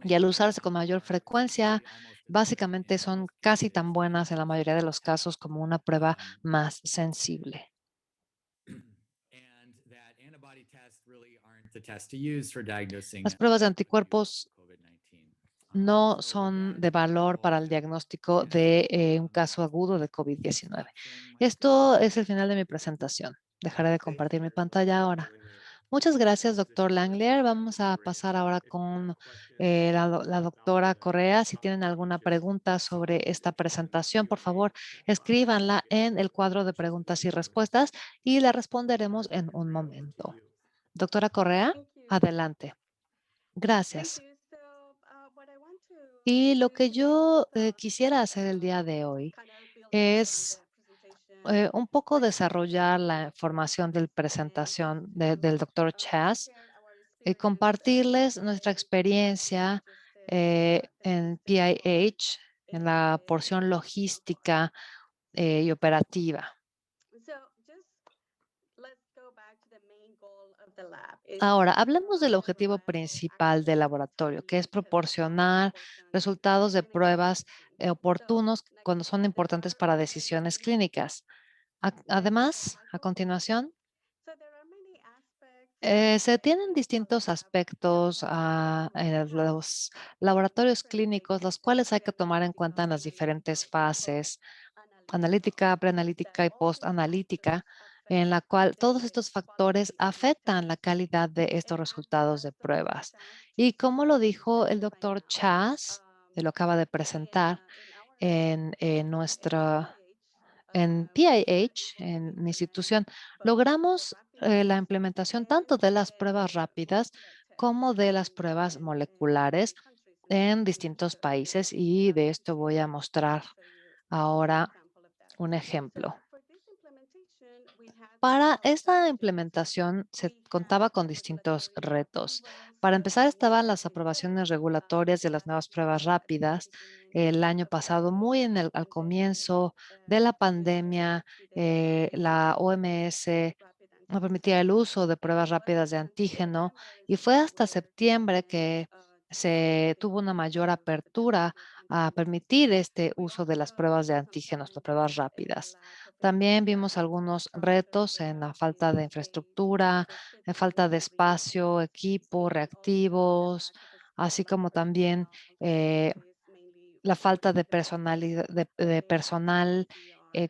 Y al usarse con mayor frecuencia, básicamente son casi tan buenas en la mayoría de los casos como una prueba más sensible. Las pruebas de anticuerpos no son de valor para el diagnóstico de un caso agudo de COVID-19. Esto es el final de mi presentación. Dejaré de compartir mi pantalla ahora. Muchas gracias, doctor Langlier. Vamos a pasar ahora con la doctora Correa. Si tienen alguna pregunta sobre esta presentación, por favor, escríbanla en el cuadro de preguntas y respuestas y la responderemos en un momento. Doctora Correa, Thank you. adelante. Thank Gracias. you. What I want to Y lo do que today is yo quisiera hacer el día de hoy kind of build more on es the presentation un poco presented desarrollar la today información del and presentación just to del doctor Chas share our y experience compartirles nuestra regarding the experiencia logistics en involved PIH, en la in porción Singapore. logística y operativa. So just let's go back to the main goal of the lab is Ahora, to hablemos del provide objetivo reliable, principal del accurate, laboratorio, que and es cost-effective proporcionar portion resultados de clinical pruebas testing. So oportunos next cuando son the importantes para powering decisiones design clínicas. and Además, a our goal. continuación, So there are many aspects of se tienen the distintos lab that we aspectos have to en have los laboratorios different clínicos, los stages, cuales hay que tomar en cuenta diagnostical, en las diferentes analytical, and fases, post-analytical, analítica, that preanalítica y all these postanalítica, factors en affect la cual todos the estos factores quality of the afectan la test. calidad de estos And as resultados de Dr. pruebas. Chas Y just como lo dijo el doctor explained now, Chas, que lo acaba de presentar in our lab, en nuestra PIH, en we were PIH, able to en mi institución, implement both the logramos rapid la test implementación tanto and de las pruebas the rápidas molecular test como de las pruebas in moleculares different countries in en different distintos areas. países So y I'm de going esto voy a to mostrar show you an ahora example of that. un So ejemplo. for this Para esta implementación se contaba con distintos retos. Para empezar, estaban las aprobaciones regulatorias de las nuevas pruebas rápidas. El año pasado, al comienzo de la pandemia, la OMS no permitía el uso de pruebas rápidas de antígeno y fue hasta septiembre que se tuvo una mayor apertura a permitir este uso de las pruebas de antígenos, las pruebas rápidas. También vimos algunos retos en la falta de infraestructura, en falta de espacio, equipo, reactivos, así como también la falta de de personal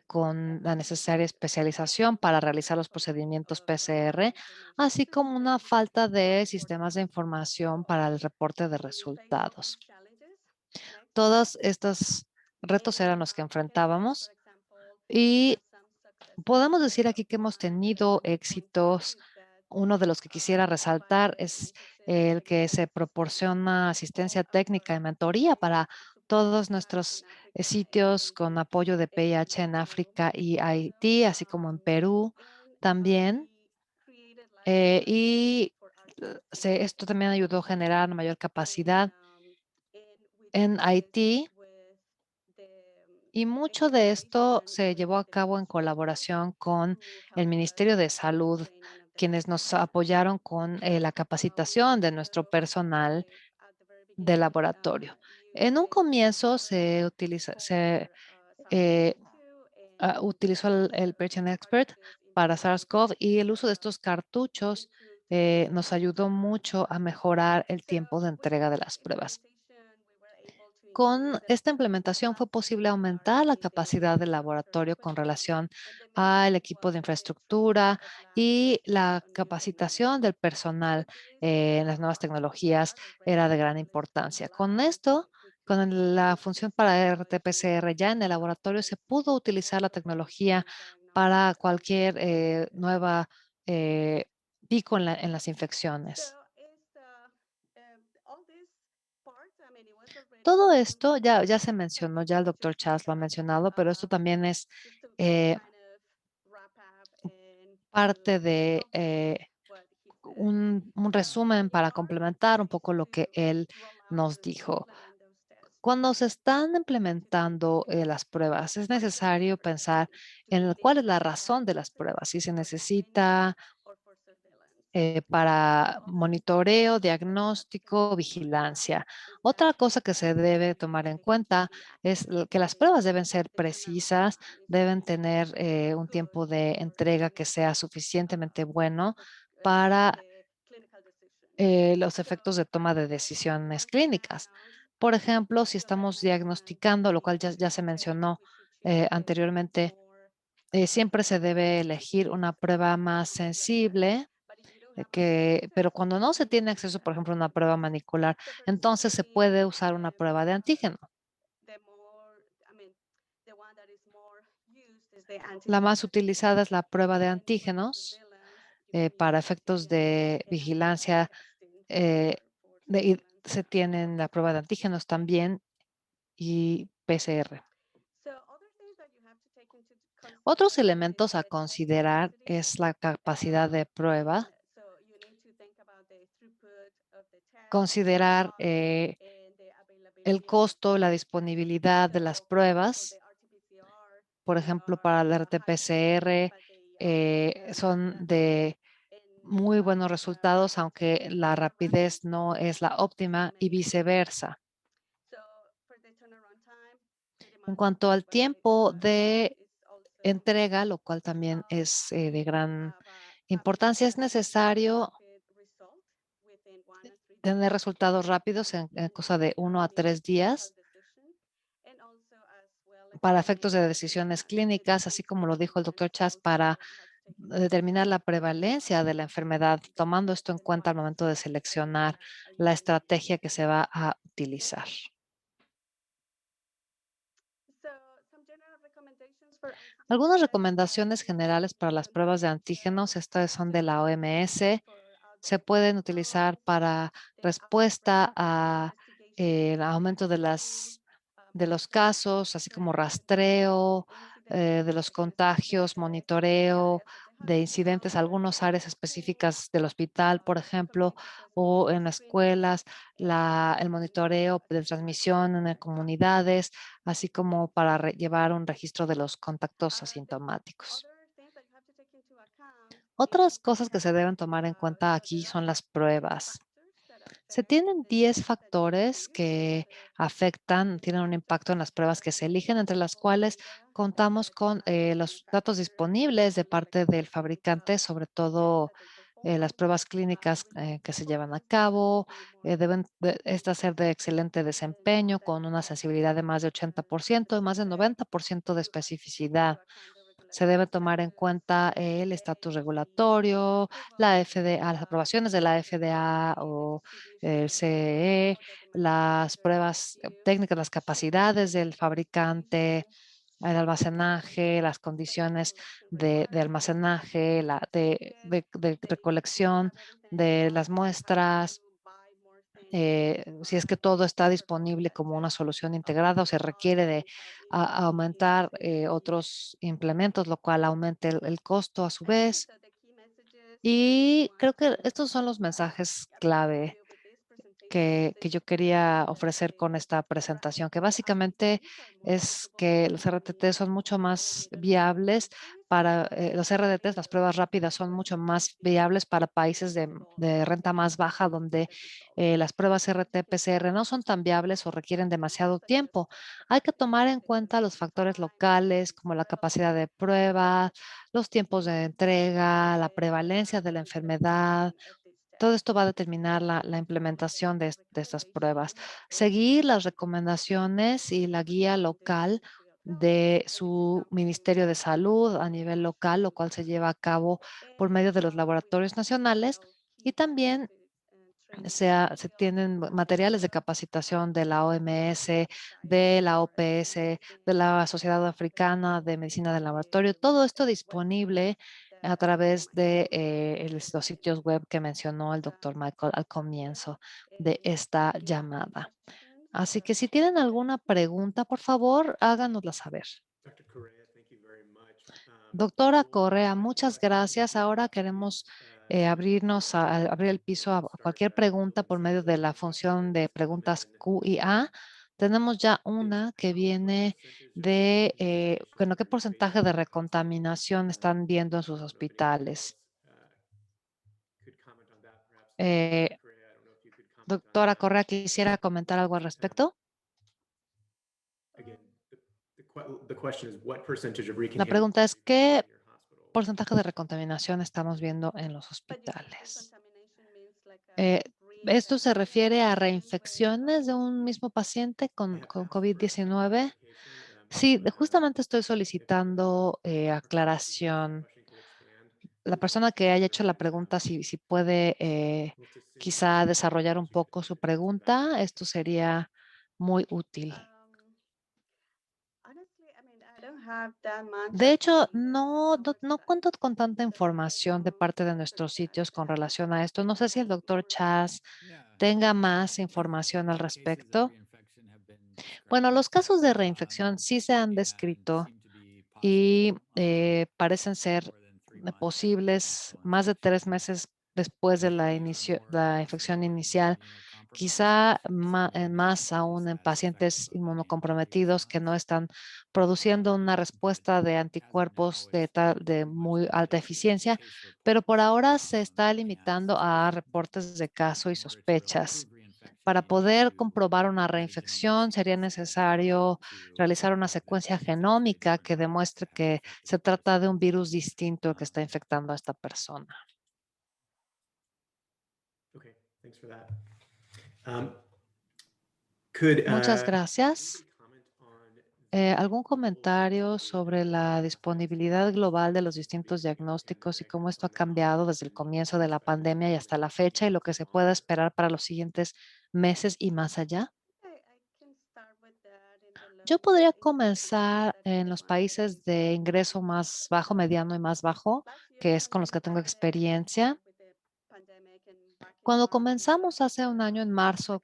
con la necesaria especialización para realizar los procedimientos PCR, así como una falta de sistemas de información para el reporte de resultados. Todos estos retos eran los que enfrentábamos y podemos decir aquí que hemos tenido éxitos. Uno de los que quisiera resaltar es el que se proporciona asistencia técnica y mentoría para todos nuestros sitios con apoyo de PIH en África y Haití, así como en Perú también. Esto también ayudó a generar mayor capacidad en Haití. Y mucho de esto se llevó a cabo en colaboración con el Ministerio de Salud, quienes nos apoyaron con la capacitación de nuestro personal de laboratorio. En un comienzo eh, utilizó el Patient Expert para SARS-CoV y el uso de estos cartuchos nos ayudó mucho a mejorar el tiempo de entrega de las pruebas. Con esta implementación fue posible aumentar la capacidad del laboratorio con relación al equipo de infraestructura y la capacitación del personal en las nuevas tecnologías era de gran importancia. Con esto, la función para RT-PCR ya en el laboratorio se pudo utilizar la tecnología para cualquier nueva eh, pico en las infecciones. Todo esto ya se mencionó, ya el doctor Charles lo ha mencionado, pero esto también es eh, parte de un resumen para complementar un poco lo que él nos dijo. Cuando se están implementando las pruebas, es necesario pensar en cuál es la razón de las pruebas, si se necesita para monitoreo, diagnóstico, vigilancia. Otra cosa que se debe tomar en cuenta es que las pruebas deben ser precisas, deben tener un tiempo de entrega que sea suficientemente bueno para los efectos de toma de decisiones clínicas. Por ejemplo, si estamos diagnosticando, lo cual ya se mencionó anteriormente, siempre se debe elegir una prueba más sensible pero cuando no se tiene acceso, por ejemplo, a una prueba manicular, entonces se puede usar una prueba de antígeno. La más utilizada es la prueba de antígenos para efectos de vigilancia. eh, y se tienen la prueba de antígenos también y PCR. Otros elementos a considerar es la capacidad de prueba, considerar el costo, la disponibilidad de las pruebas. Por ejemplo, para el RT-PCR son de muy buenos resultados, aunque la rapidez no es la óptima y viceversa. En cuanto al tiempo de entrega, lo cual también es de gran importancia, es necesario tener resultados rápidos en cosa de 1 a 3 días para efectos de decisiones clínicas, así como lo dijo el doctor Chas, para determinar la prevalencia de la enfermedad, tomando esto en cuenta al momento de seleccionar la estrategia que se va a utilizar. Algunas recomendaciones generales para las pruebas de antígenos, estas son de la OMS, se pueden utilizar para respuesta a el aumento de los casos, así como rastreo, de los contagios, monitoreo de incidentes, algunas áreas específicas del hospital, por ejemplo, o en las escuelas, el monitoreo de transmisión en comunidades, así como para llevar un registro de los contactos asintomáticos. Otras cosas que se deben tomar en cuenta aquí son las pruebas. Se tienen 10 factores que afectan, tienen un impacto en las pruebas que se eligen, entre las cuales contamos con los datos disponibles de parte del fabricante, sobre todo las pruebas clínicas que se llevan a cabo. Deben estas ser de excelente desempeño, con una sensibilidad de más de 80% y más de 90% de especificidad. Se debe tomar en cuenta el estatus regulatorio, la FDA, las aprobaciones de la FDA o el CE, las pruebas técnicas, las capacidades del fabricante, el almacenaje, las condiciones de almacenaje, de recolección de las muestras, si es que todo está disponible como una solución integrada o se requiere de aumentar otros implementos, lo cual aumente el costo a su vez. Y creo que estos son los mensajes clave que yo quería ofrecer con esta presentación, que básicamente es que los RTT son mucho más viables para los RDTs, las pruebas rápidas son mucho más viables para países de renta más baja, donde las pruebas RT-PCR no son tan viables o requieren demasiado tiempo. Hay que tomar en cuenta los factores locales, como la capacidad de prueba, los tiempos de entrega, la prevalencia de la enfermedad. Todo esto va a determinar la implementación de estas pruebas. Seguir las recomendaciones y la guía local de su Ministerio de Salud a nivel local, lo cual se lleva a cabo por medio de los laboratorios nacionales. Y también se tienen materiales de capacitación de la OMS, de la OPS, de la Sociedad Africana de Medicina del Laboratorio, todo esto disponible a través de los sitios web que mencionó el doctor Michael al comienzo de esta llamada. Así que si tienen alguna pregunta, por favor, háganosla saber. Dr. Correa, thank you very much. Doctora We'll Correa, take muchas questions gracias. from Ahora audience. queremos abrir el piso a cualquier pregunta por medio de la función de preguntas Q y A. Tenemos ya una que viene de, bueno, ¿qué porcentaje de recontaminación están viendo en sus hospitales? Eh, Doctora Correa, ¿quisiera comentar algo al respecto? La pregunta es, ¿qué porcentaje de recontaminación estamos viendo en los hospitales? Esto se refiere a reinfecciones de un mismo paciente con COVID-19. Sí, justamente estoy solicitando aclaración. La persona que haya hecho la pregunta, si puede quizá desarrollar un poco su pregunta, esto sería muy útil. De hecho, no cuento con tanta información de parte de nuestros sitios con relación a esto. No sé si el doctor Chas tenga más información al respecto. Bueno, los casos de reinfección sí se han descrito y parecen ser posibles más de 3 meses después de la infección inicial. Quizá más aún en pacientes inmunocomprometidos que no están produciendo una respuesta de anticuerpos de muy alta eficiencia, pero por ahora se está limitando a reportes de caso y sospechas. Para poder comprobar una reinfección sería necesario realizar una secuencia genómica que demuestre que se trata de un virus distinto que está infectando a esta persona. Okay, thanks for that. Muchas gracias. ¿Algún comentario sobre la disponibilidad global de los distintos diagnósticos y cómo esto ha cambiado desde el comienzo de la pandemia y hasta la fecha y lo que se pueda esperar para los siguientes meses y más allá? Yo podría comenzar en los países de ingreso más bajo, mediano y más bajo, que es con los que tengo experiencia. Cuando comenzamos hace un año en marzo,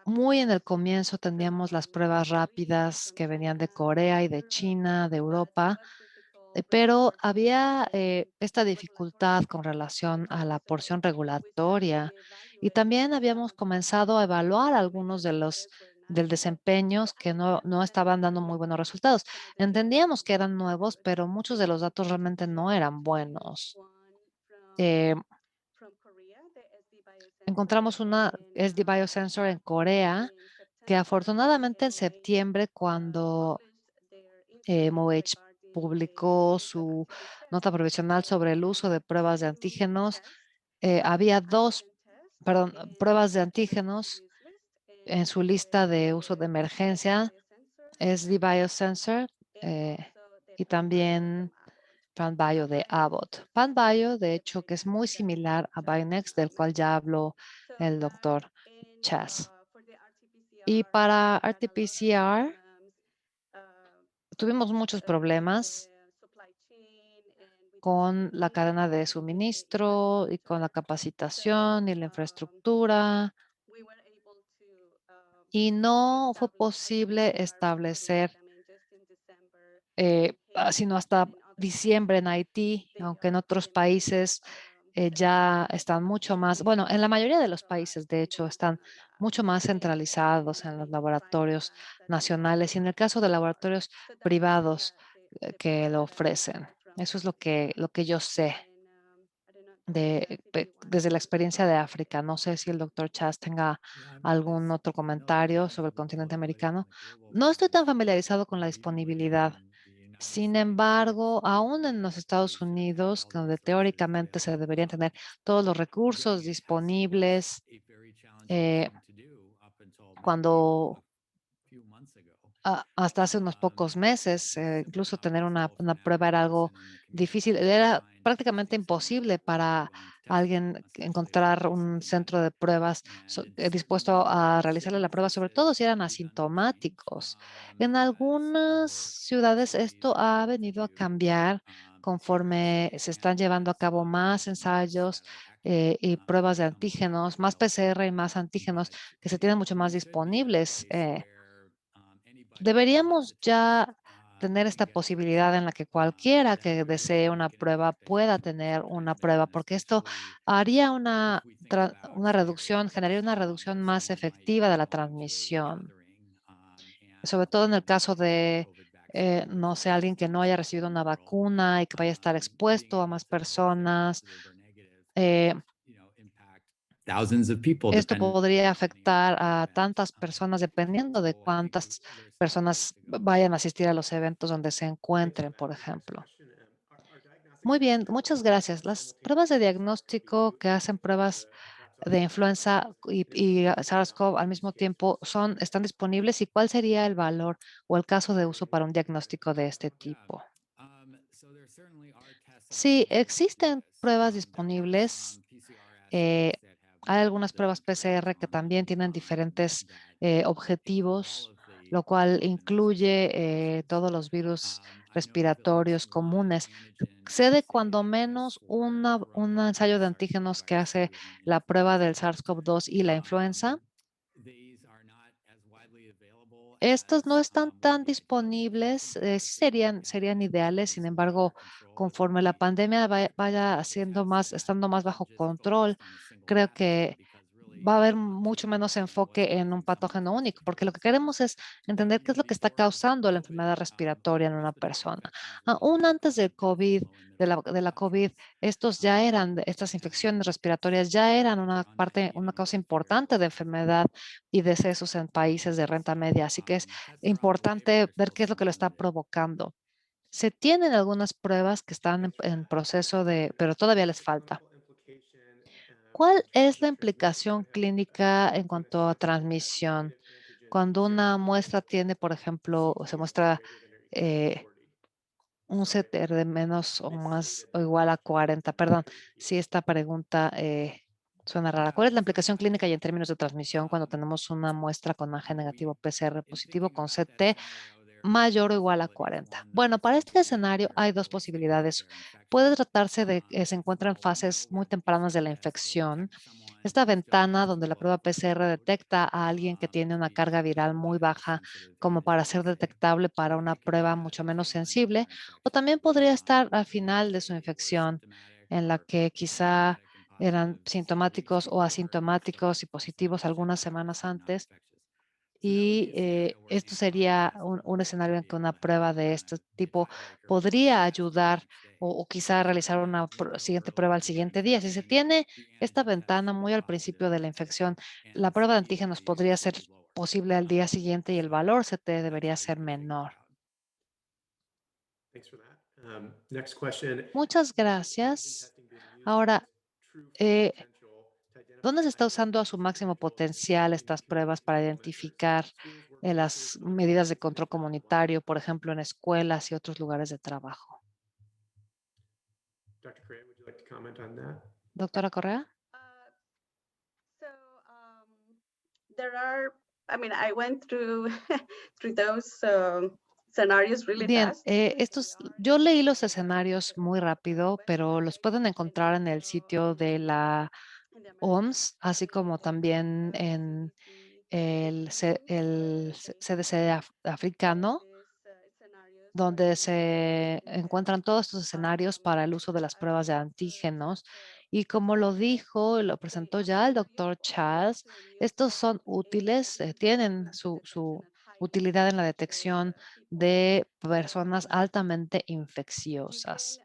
muy en el comienzo teníamos las pruebas rápidas que venían de Corea y de China, de Europa, pero había esta dificultad con relación a la porción regulatoria y también habíamos comenzado a evaluar algunos de los del desempeños que no estaban dando muy buenos resultados. Entendíamos que eran nuevos, pero muchos de los datos realmente no eran buenos. Eh, Encontramos una SD Biosensor en Corea que afortunadamente en septiembre, cuando MOH publicó su nota provisional sobre el uso de pruebas de antígenos, había dos, perdón, pruebas de antígenos en su lista de uso de emergencia, SD Biosensor eh, y también PanBio de Abbott. PanBio, de hecho, que es muy similar a Bionex, del cual ya habló el doctor Chas. Y para RT-PCR tuvimos muchos problemas con la cadena de suministro y con la capacitación y la infraestructura. Y no fue posible establecer, sino hasta diciembre en Haití, aunque en otros países ya están mucho más, bueno, en la mayoría de los países, de hecho, están mucho más centralizados en los laboratorios nacionales y en el caso de laboratorios privados que lo ofrecen. Eso es lo que yo sé desde la experiencia de África. No sé si el doctor Chas tenga algún otro comentario sobre el continente americano. No estoy tan familiarizado con la disponibilidad. Sin embargo, aún en los Estados Unidos, donde teóricamente se deberían tener todos los recursos disponibles, eh, cuando hasta hace unos pocos meses, incluso tener una prueba era algo difícil, era prácticamente imposible para alguien encontrar un centro de pruebas dispuesto a realizarle la prueba, sobre todo si eran asintomáticos. En algunas ciudades esto ha venido a cambiar conforme se están llevando a cabo más ensayos y pruebas de antígenos, más PCR y más antígenos que se tienen mucho más disponibles. Deberíamos ya tener esta posibilidad en la que cualquiera que desee una prueba pueda tener una prueba, porque esto haría una reducción, generaría una reducción más efectiva de la transmisión, sobre todo en el caso de, no sé, alguien que no haya recibido una vacuna y que vaya a estar expuesto a más personas. eh, thousands of people Esto depending podría afectar on a event. tantas personas dependiendo de So I think cuántas there's personas vayan a asistir a los eventos donde se Thanks for encuentren, that por really nice ejemplo. question. Our diagnostic Muy bien, centers are muchas also gracias. Las pruebas simultaneously de using diagnóstico SARS-CoV-2 que hacen as pruebas perhaps de also influenza an improvement in SARS-CoV al operating mismo tiempo schedules. están disponibles. ¿Y cuál sería el valor o el caso de uso para un diagnóstico de este Yeah. tipo? So there certainly are tests Sí, available to do existen this. pruebas There are disponibles. some PCR Eh, assays that have Hay algunas pruebas multiple PCR parameters que on them también tienen diferentes that include all objetivos, of the lo cual relevant incluye associated viruses. todos los virus I know of at least respiratorios one comunes. antigen Sé de assay cuando that tests menos for un ensayo coronavirus, de antígenos que hace SARS-CoV-2 and la prueba del influenza. SARS-CoV-2 y la influenza. These are not as widely available Estos no as están would tan be ideal disponibles, because sí they don't serían have ideales, sin things that are embargo, under control. It would conforme la be pandemia vaya particularly tests that estando más bajo just control, focused on a single creo pathogen que because va a really haber we want to mucho menos know what's enfoque en un causing some of patógeno these único, porque lo que differences. queremos es entender qué es lo que está Before causando la COVID, enfermedad respiratoria en una respiratory persona. infections were Aún usually antes del caused death in COVID, low and middle de la income COVID, countries. estas infecciones respiratorias ya eran una causa importante de enfermedad y decesos en países de renta media. Así que es Tests are on the way, but importante they're ver still qué es lo que lo somewhat está limited. provocando. Se tienen algunas pruebas que están Thanks for en that. proceso de, And pero todavía what's les the falta. clinical implication ¿Cuál in es terms la of transmission implicación when clínica en when a cuanto a subset has transmisión? negative antigen Cuando una serotype muestra tiene, por and ejemplo, se CT is muestra greater than or equal to eh, 40? un Sorry, CTR de menos I o más misstated o that igual a question. 40. Could Perdón, you repeat si it? esta pregunta suena rara. Yeah, ¿Cuál es la sure. implicación clínica y en términos de transmisión cuando Um, tenemos una muestra con AG negativo, PCR in positivo thinking con about that CT scenario, there are two mayor o igual a possibilities. 40? One, the Bueno, para person este treated at a escenario hay very dos early stage of posibilidades. their Puede infection. tratarse de que se That's encuentra en number one, though, fases muy where the tempranas de PCR la test will infección detect someone esta ventana donde la prueba PCR detecta a alguien que tiene una carga viral muy baja como para ser detectable para una prueba mucho menos sensible, o también podría estar al final de su infección, en la que quizá eran sintomáticos o asintomáticos y positivos algunas semanas antes. Y esto sería un escenario en que una prueba de este tipo podría ayudar o quizá realizar una siguiente prueba al siguiente día. Si se tiene esta ventana muy al principio de la infección, la prueba de antígenos podría ser posible al día siguiente y el valor CT debería ser menor. Thanks for that. Next question. Muchas gracias. Ahora, eh, ¿dónde se está usando a su máximo potencial estas pruebas para identificar las medidas de control comunitario, por ejemplo, en escuelas y otros lugares de trabajo? Dr. Correa, would you like to comment on that? Doctora Correa. Uh, so there are, I mean, I went through through those scenarios really Bien, fast. They are yo leí los in escenarios the muy rápido, pero los pueden encontrar en el sitio de la in the American OMS, así como también en el CDC africano, scenarios where donde you can se encuentran todos estos escenarios para el uso de las pruebas de antígenos. Y como lo dijo y lo presentó ya el doctor Charles, estos son útiles, tienen su utilidad en la detección de personas altamente infecciosas.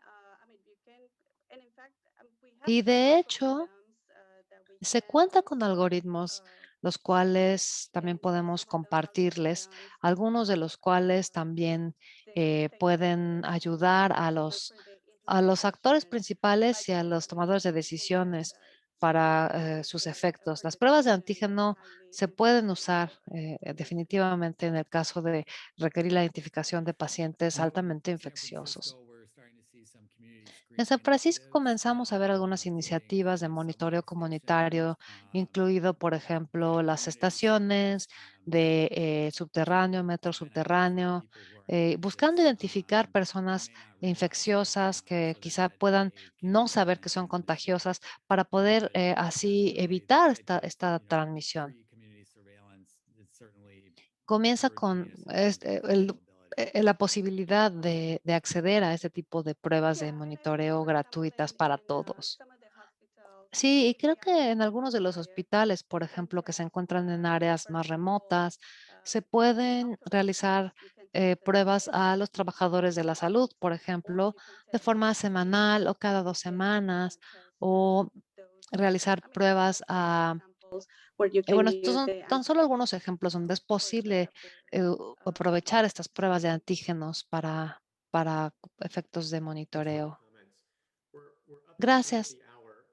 Y de hecho, se cuenta con algoritmos los cuales también podemos compartirles, algunos de los cuales también pueden ayudar a los actores principales y a los tomadores de decisiones para sus efectos. Las pruebas de antígeno se pueden usar definitivamente en el caso de requerir la identificación de pacientes altamente In San infecciosos. Francisco, we're starting to see some community En screening San Francisco initiatives comenzamos a ver algunas where they iniciativas de have some monitoreo sufficient comunitario, incluido, por ejemplo, las estaciones de subterráneo, metro subterráneo, buscando identificar personas infecciosas que quizá puedan no saber que son contagiosas para poder así evitar esta transmisión. Comienza con la posibilidad de acceder a este tipo de pruebas de monitoreo gratuitas para todos. Sí, y creo que en algunos de los hospitales, por ejemplo, que se encuentran en áreas más remotas, se pueden realizar pruebas a los trabajadores de la salud, por ejemplo, de forma semanal o cada 2 semanas, o realizar pruebas a where you can bueno, estos use son the tan solo antigen algunos ejemplos donde es for the posible aprovechar estas pruebas de treatment. antígenos para efectos de Thanks for the monitoreo. comments. We're up to the top of Gracias. the hour.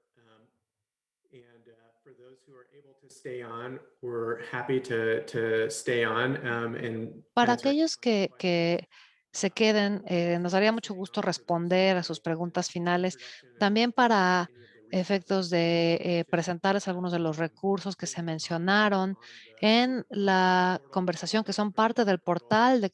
And for those who are able to stay on, we're happy to stay on and Para answer aquellos questions. que se queden, nos daría mucho gusto responder a sus preguntas finales, también para efectos de presentarles algunos de los recursos que se mencionaron en la conversación, que son parte del portal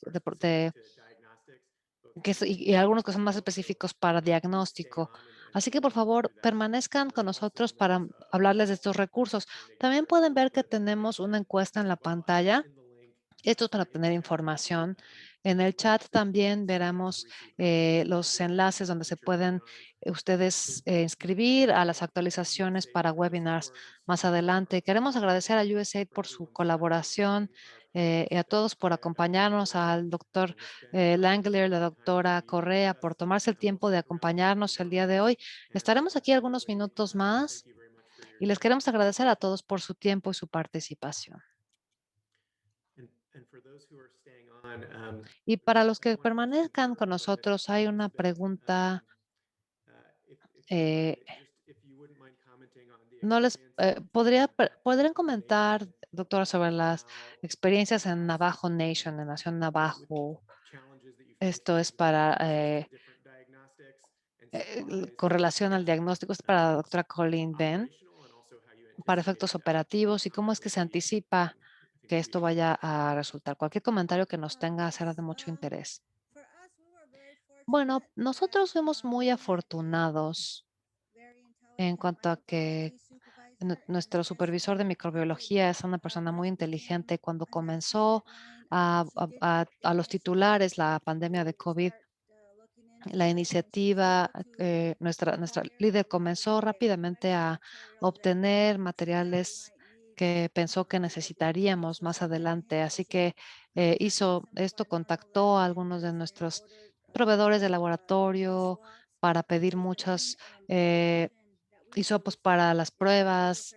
y algunos que son más específicos para diagnóstico. Así que por favor, permanezcan con nosotros para hablarles de estos recursos. También pueden ver que tenemos una encuesta en la pantalla. Esto es para obtener información. En el chat también veremos los enlaces donde se pueden ustedes inscribir a las actualizaciones para webinars más adelante. Queremos agradecer a USAID por su colaboración y a todos por acompañarnos, al doctor Langler, la doctora Correa, por tomarse el tiempo de acompañarnos el día de hoy. Estaremos aquí algunos minutos más y les queremos agradecer a todos por su tiempo y su participación. Y para los que permanezcan con nosotros, hay una pregunta. eh, no les podrían comentar, doctora, sobre las experiencias en Navajo Nation, en Nación Navajo. Esto es para con relación al diagnóstico, es para la doctora Colleen Ben, para efectos operativos y cómo es que se anticipa que esto vaya a resultar. Cualquier comentario que nos tenga será de mucho interés. Bueno, nosotros fuimos muy afortunados en cuanto a que nuestro supervisor de microbiología es una persona muy inteligente. Cuando comenzó a los titulares la pandemia de COVID, la iniciativa, nuestra líder comenzó rápidamente a obtener materiales que pensó que necesitaríamos más adelante. Así que hizo esto, contactó a algunos de nuestros proveedores de laboratorio para pedir muchas eh, hisopos para las pruebas,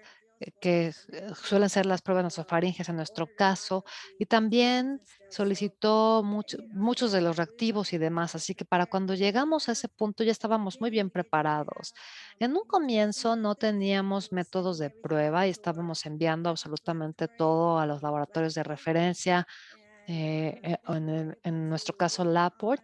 que suelen ser las pruebas nasofaringes en nuestro caso, y también solicitó muchos de los reactivos y demás. Así que para cuando llegamos a ese punto ya estábamos muy bien preparados. En un comienzo no teníamos métodos de prueba y estábamos enviando absolutamente todo a los laboratorios de referencia, en nuestro caso Labport.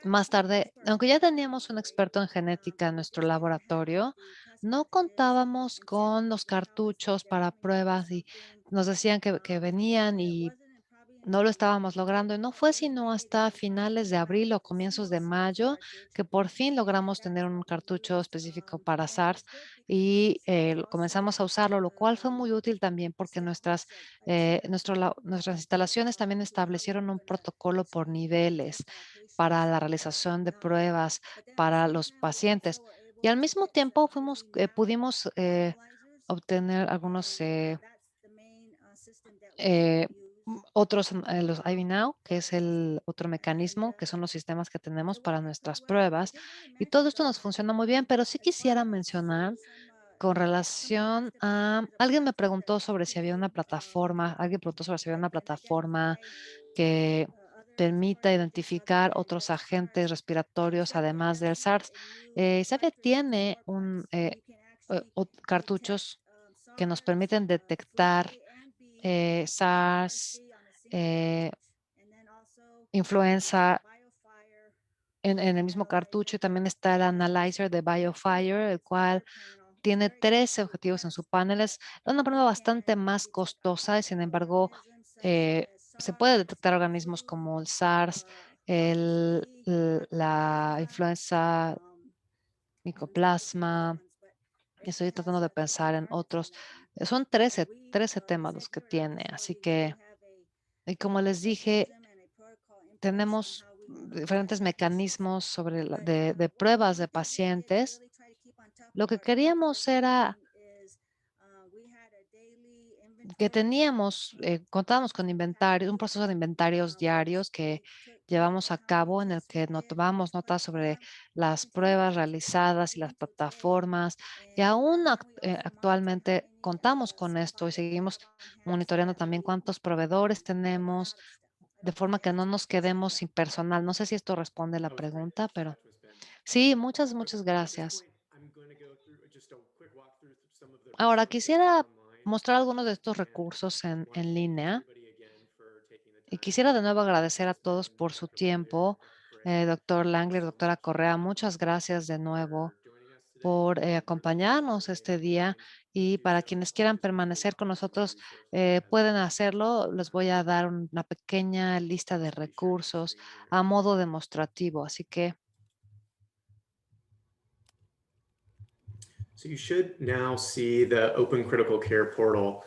Más tarde, aunque ya teníamos un experto en genética en nuestro laboratorio, no contábamos con los cartuchos para pruebas y nos decían que venían y no lo estábamos logrando. Y no fue sino hasta finales de abril o comienzos de mayo que por fin logramos tener un cartucho específico para SARS y comenzamos a usarlo, lo cual fue muy útil también porque nuestras instalaciones también establecieron un protocolo por niveles para la realización de pruebas para los pacientes. Y al mismo tiempo pudimos obtener algunos otros, los IV Now, que es el otro mecanismo, que son los sistemas que tenemos para nuestras pruebas. Y todo esto nos funciona muy bien, pero sí quisiera mencionar con relación a, alguien me preguntó sobre si había una plataforma, alguien preguntó sobre si había una plataforma que permita identificar otros agentes respiratorios además del SARS. Sabia tiene cartuchos que nos permiten detectar SARS, eh, influenza en el mismo cartucho, y también está el analyzer de BioFire, el cual tiene 13 objetivos en su panel. Es una prueba bastante más costosa y sin embargo se puede detectar organismos como el SARS, la influenza micoplasma. Estoy tratando de pensar en otros. Son 13 temas los que tiene, así que, y como les dije, tenemos diferentes mecanismos de pruebas de pacientes. Lo que queríamos era que contábamos con inventario, un proceso de inventarios diarios que llevamos a cabo en el que tomamos notas sobre las pruebas realizadas y las plataformas. Y aún actualmente contamos con esto y seguimos monitoreando también cuántos proveedores tenemos, de forma que no nos quedemos sin personal. No sé si esto responde la That was great. pregunta, pero That was Ben. sí, muchas, So muchas at this gracias. point, I'm going to go through just a quick walkthrough through some of the Ahora resources that are quisiera online. mostrar algunos de estos And recursos I want to en thank línea. everybody again for taking the Y time. quisiera de nuevo agradecer a Dr. todos Stetson, por su Dr. Langler, tiempo. Dr. Correa, Doctor thank you Langler, so doctora much Correa, muchas gracias de nuevo for joining us today, por for those of us who acompañarnos remain este día. online Y to para share quienes with quieran others just a permanecer con glimpse of the nosotros, resources that have pueden been hacerlo. Les voy a dar una pequeña lista de I'll be sharing my recursos screen here. a modo demostrativo. Así que So you should now see the Open Critical Care portal.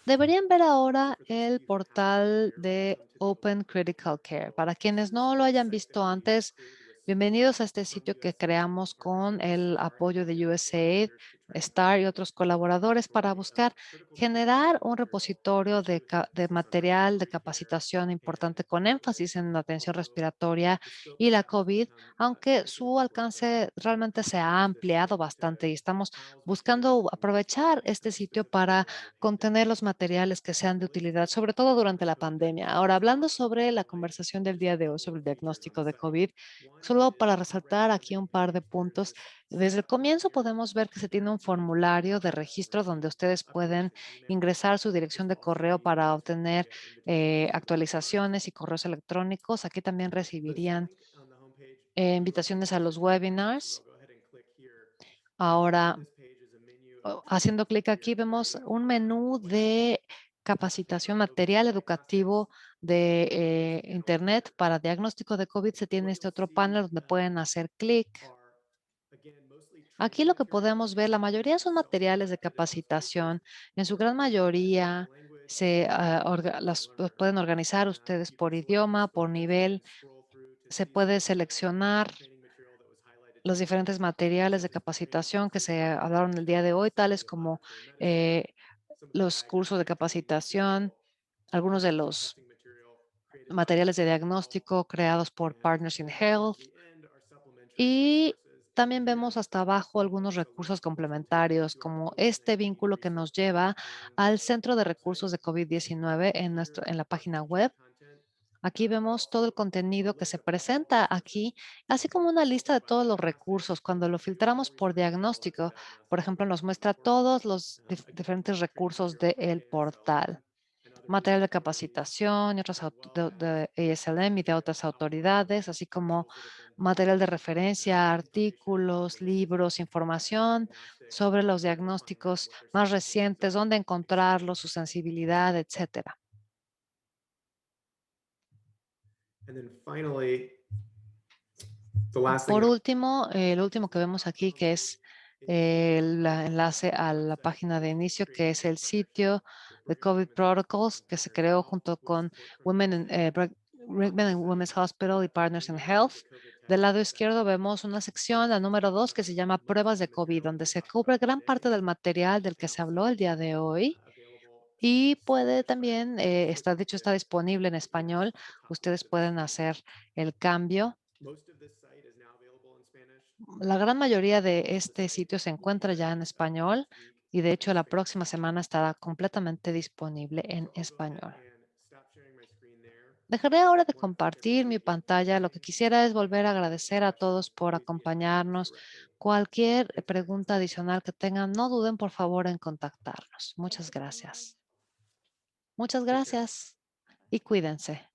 deberían ver So ahora for those of el you who haven't been portal here, de welcome to the Open Open Critical Critical Care Care. portal. Para quienes This is no lo a hayan site visto that we antes, created with support bienvenidos a este from sitio que USAID, creamos con partnering with el STAR apoyo and de other USAID, collaborators to try to STAR y create otros a colaboradores para repository of buscar critical generar communication un material repositorio associated with de emphasis on material de respiratory care capacitación and importante con COVID. énfasis en la atención Although respiratoria the scope y of la that has COVID, become aunque significantly su broader, alcance we're realmente se trying to ha use this ampliado site to bastante y estamos house materials buscando that we aprovechar find este sitio specifically para during the contener pandemic. los materiales que sean de So let's utilidad, take sobre a todo quick durante la listen to pandemia. Dr. Ahora, hablando Stetson sobre la highlight conversación del just a día de hoy couple sobre of el features on diagnóstico the de site. COVID, One solo para is already resaltar aquí un par de underway. There puntos. is Desde el comienzo here podemos ver que se tiene un that formulario de you can registro donde receive ustedes updates pueden and emails, ingresar su as dirección de well as correo para emails obtener via invitations to webinars. actualizaciones y correos electrónicos. Aquí también There's a recibirían link on the homepage to a invitaciones a los presentation page. So webinars. we'll go ahead and click here. And on Ahora, this page is a menu of haciendo tools clic for your aquí, vemos training un on menú the web. de And capacitación, for COVID material diagnostics, educativo de using an Internet alternative. para diagnóstico de COVID. Se So tiene what este you'll otro see panel donde pueden hacer clic. are, again, mostly Aquí lo que podemos ver, la mayoría son materiales de capacitación. En su gran mayoría los pueden organizar ustedes por idioma, por nivel. Se puede seleccionar los diferentes materiales de capacitación que se hablaron el día de hoy, tales como los cursos de capacitación, algunos de los materiales de diagnóstico creados por Partners in Health. Y también vemos hasta abajo algunos recursos complementarios, como este vínculo que nos lleva al Centro de Recursos de COVID-19 en la página web. Aquí vemos todo el contenido que se presenta aquí, así como una lista de todos los recursos. Cuando lo filtramos por diagnóstico, por ejemplo, nos muestra todos los diferentes recursos del portal. Material de capacitación y otras de ASLM y de otras autoridades, así como material de referencia, artículos, libros, información sobre los diagnósticos más recientes, dónde encontrarlos, su sensibilidad, etcétera. Por último, el último que vemos aquí, que es el enlace a la página de inicio, que es el sitio de COVID Protocols, que se creó junto con Brigham and Women's Hospital y Partners in Health. Del lado izquierdo vemos una sección, la número 2, que se llama Pruebas de COVID, donde se cubre gran parte del material del que se habló el día de hoy. Y puede también, de hecho está disponible en español. Ustedes pueden hacer el cambio. La gran mayoría de este sitio se encuentra ya en español y de hecho la próxima semana estará completamente disponible en español. Dejaré ahora de compartir mi pantalla. Lo que quisiera es volver a agradecer a todos por acompañarnos. Cualquier pregunta adicional que tengan, no duden por favor en contactarnos. Muchas gracias. Muchas gracias y cuídense.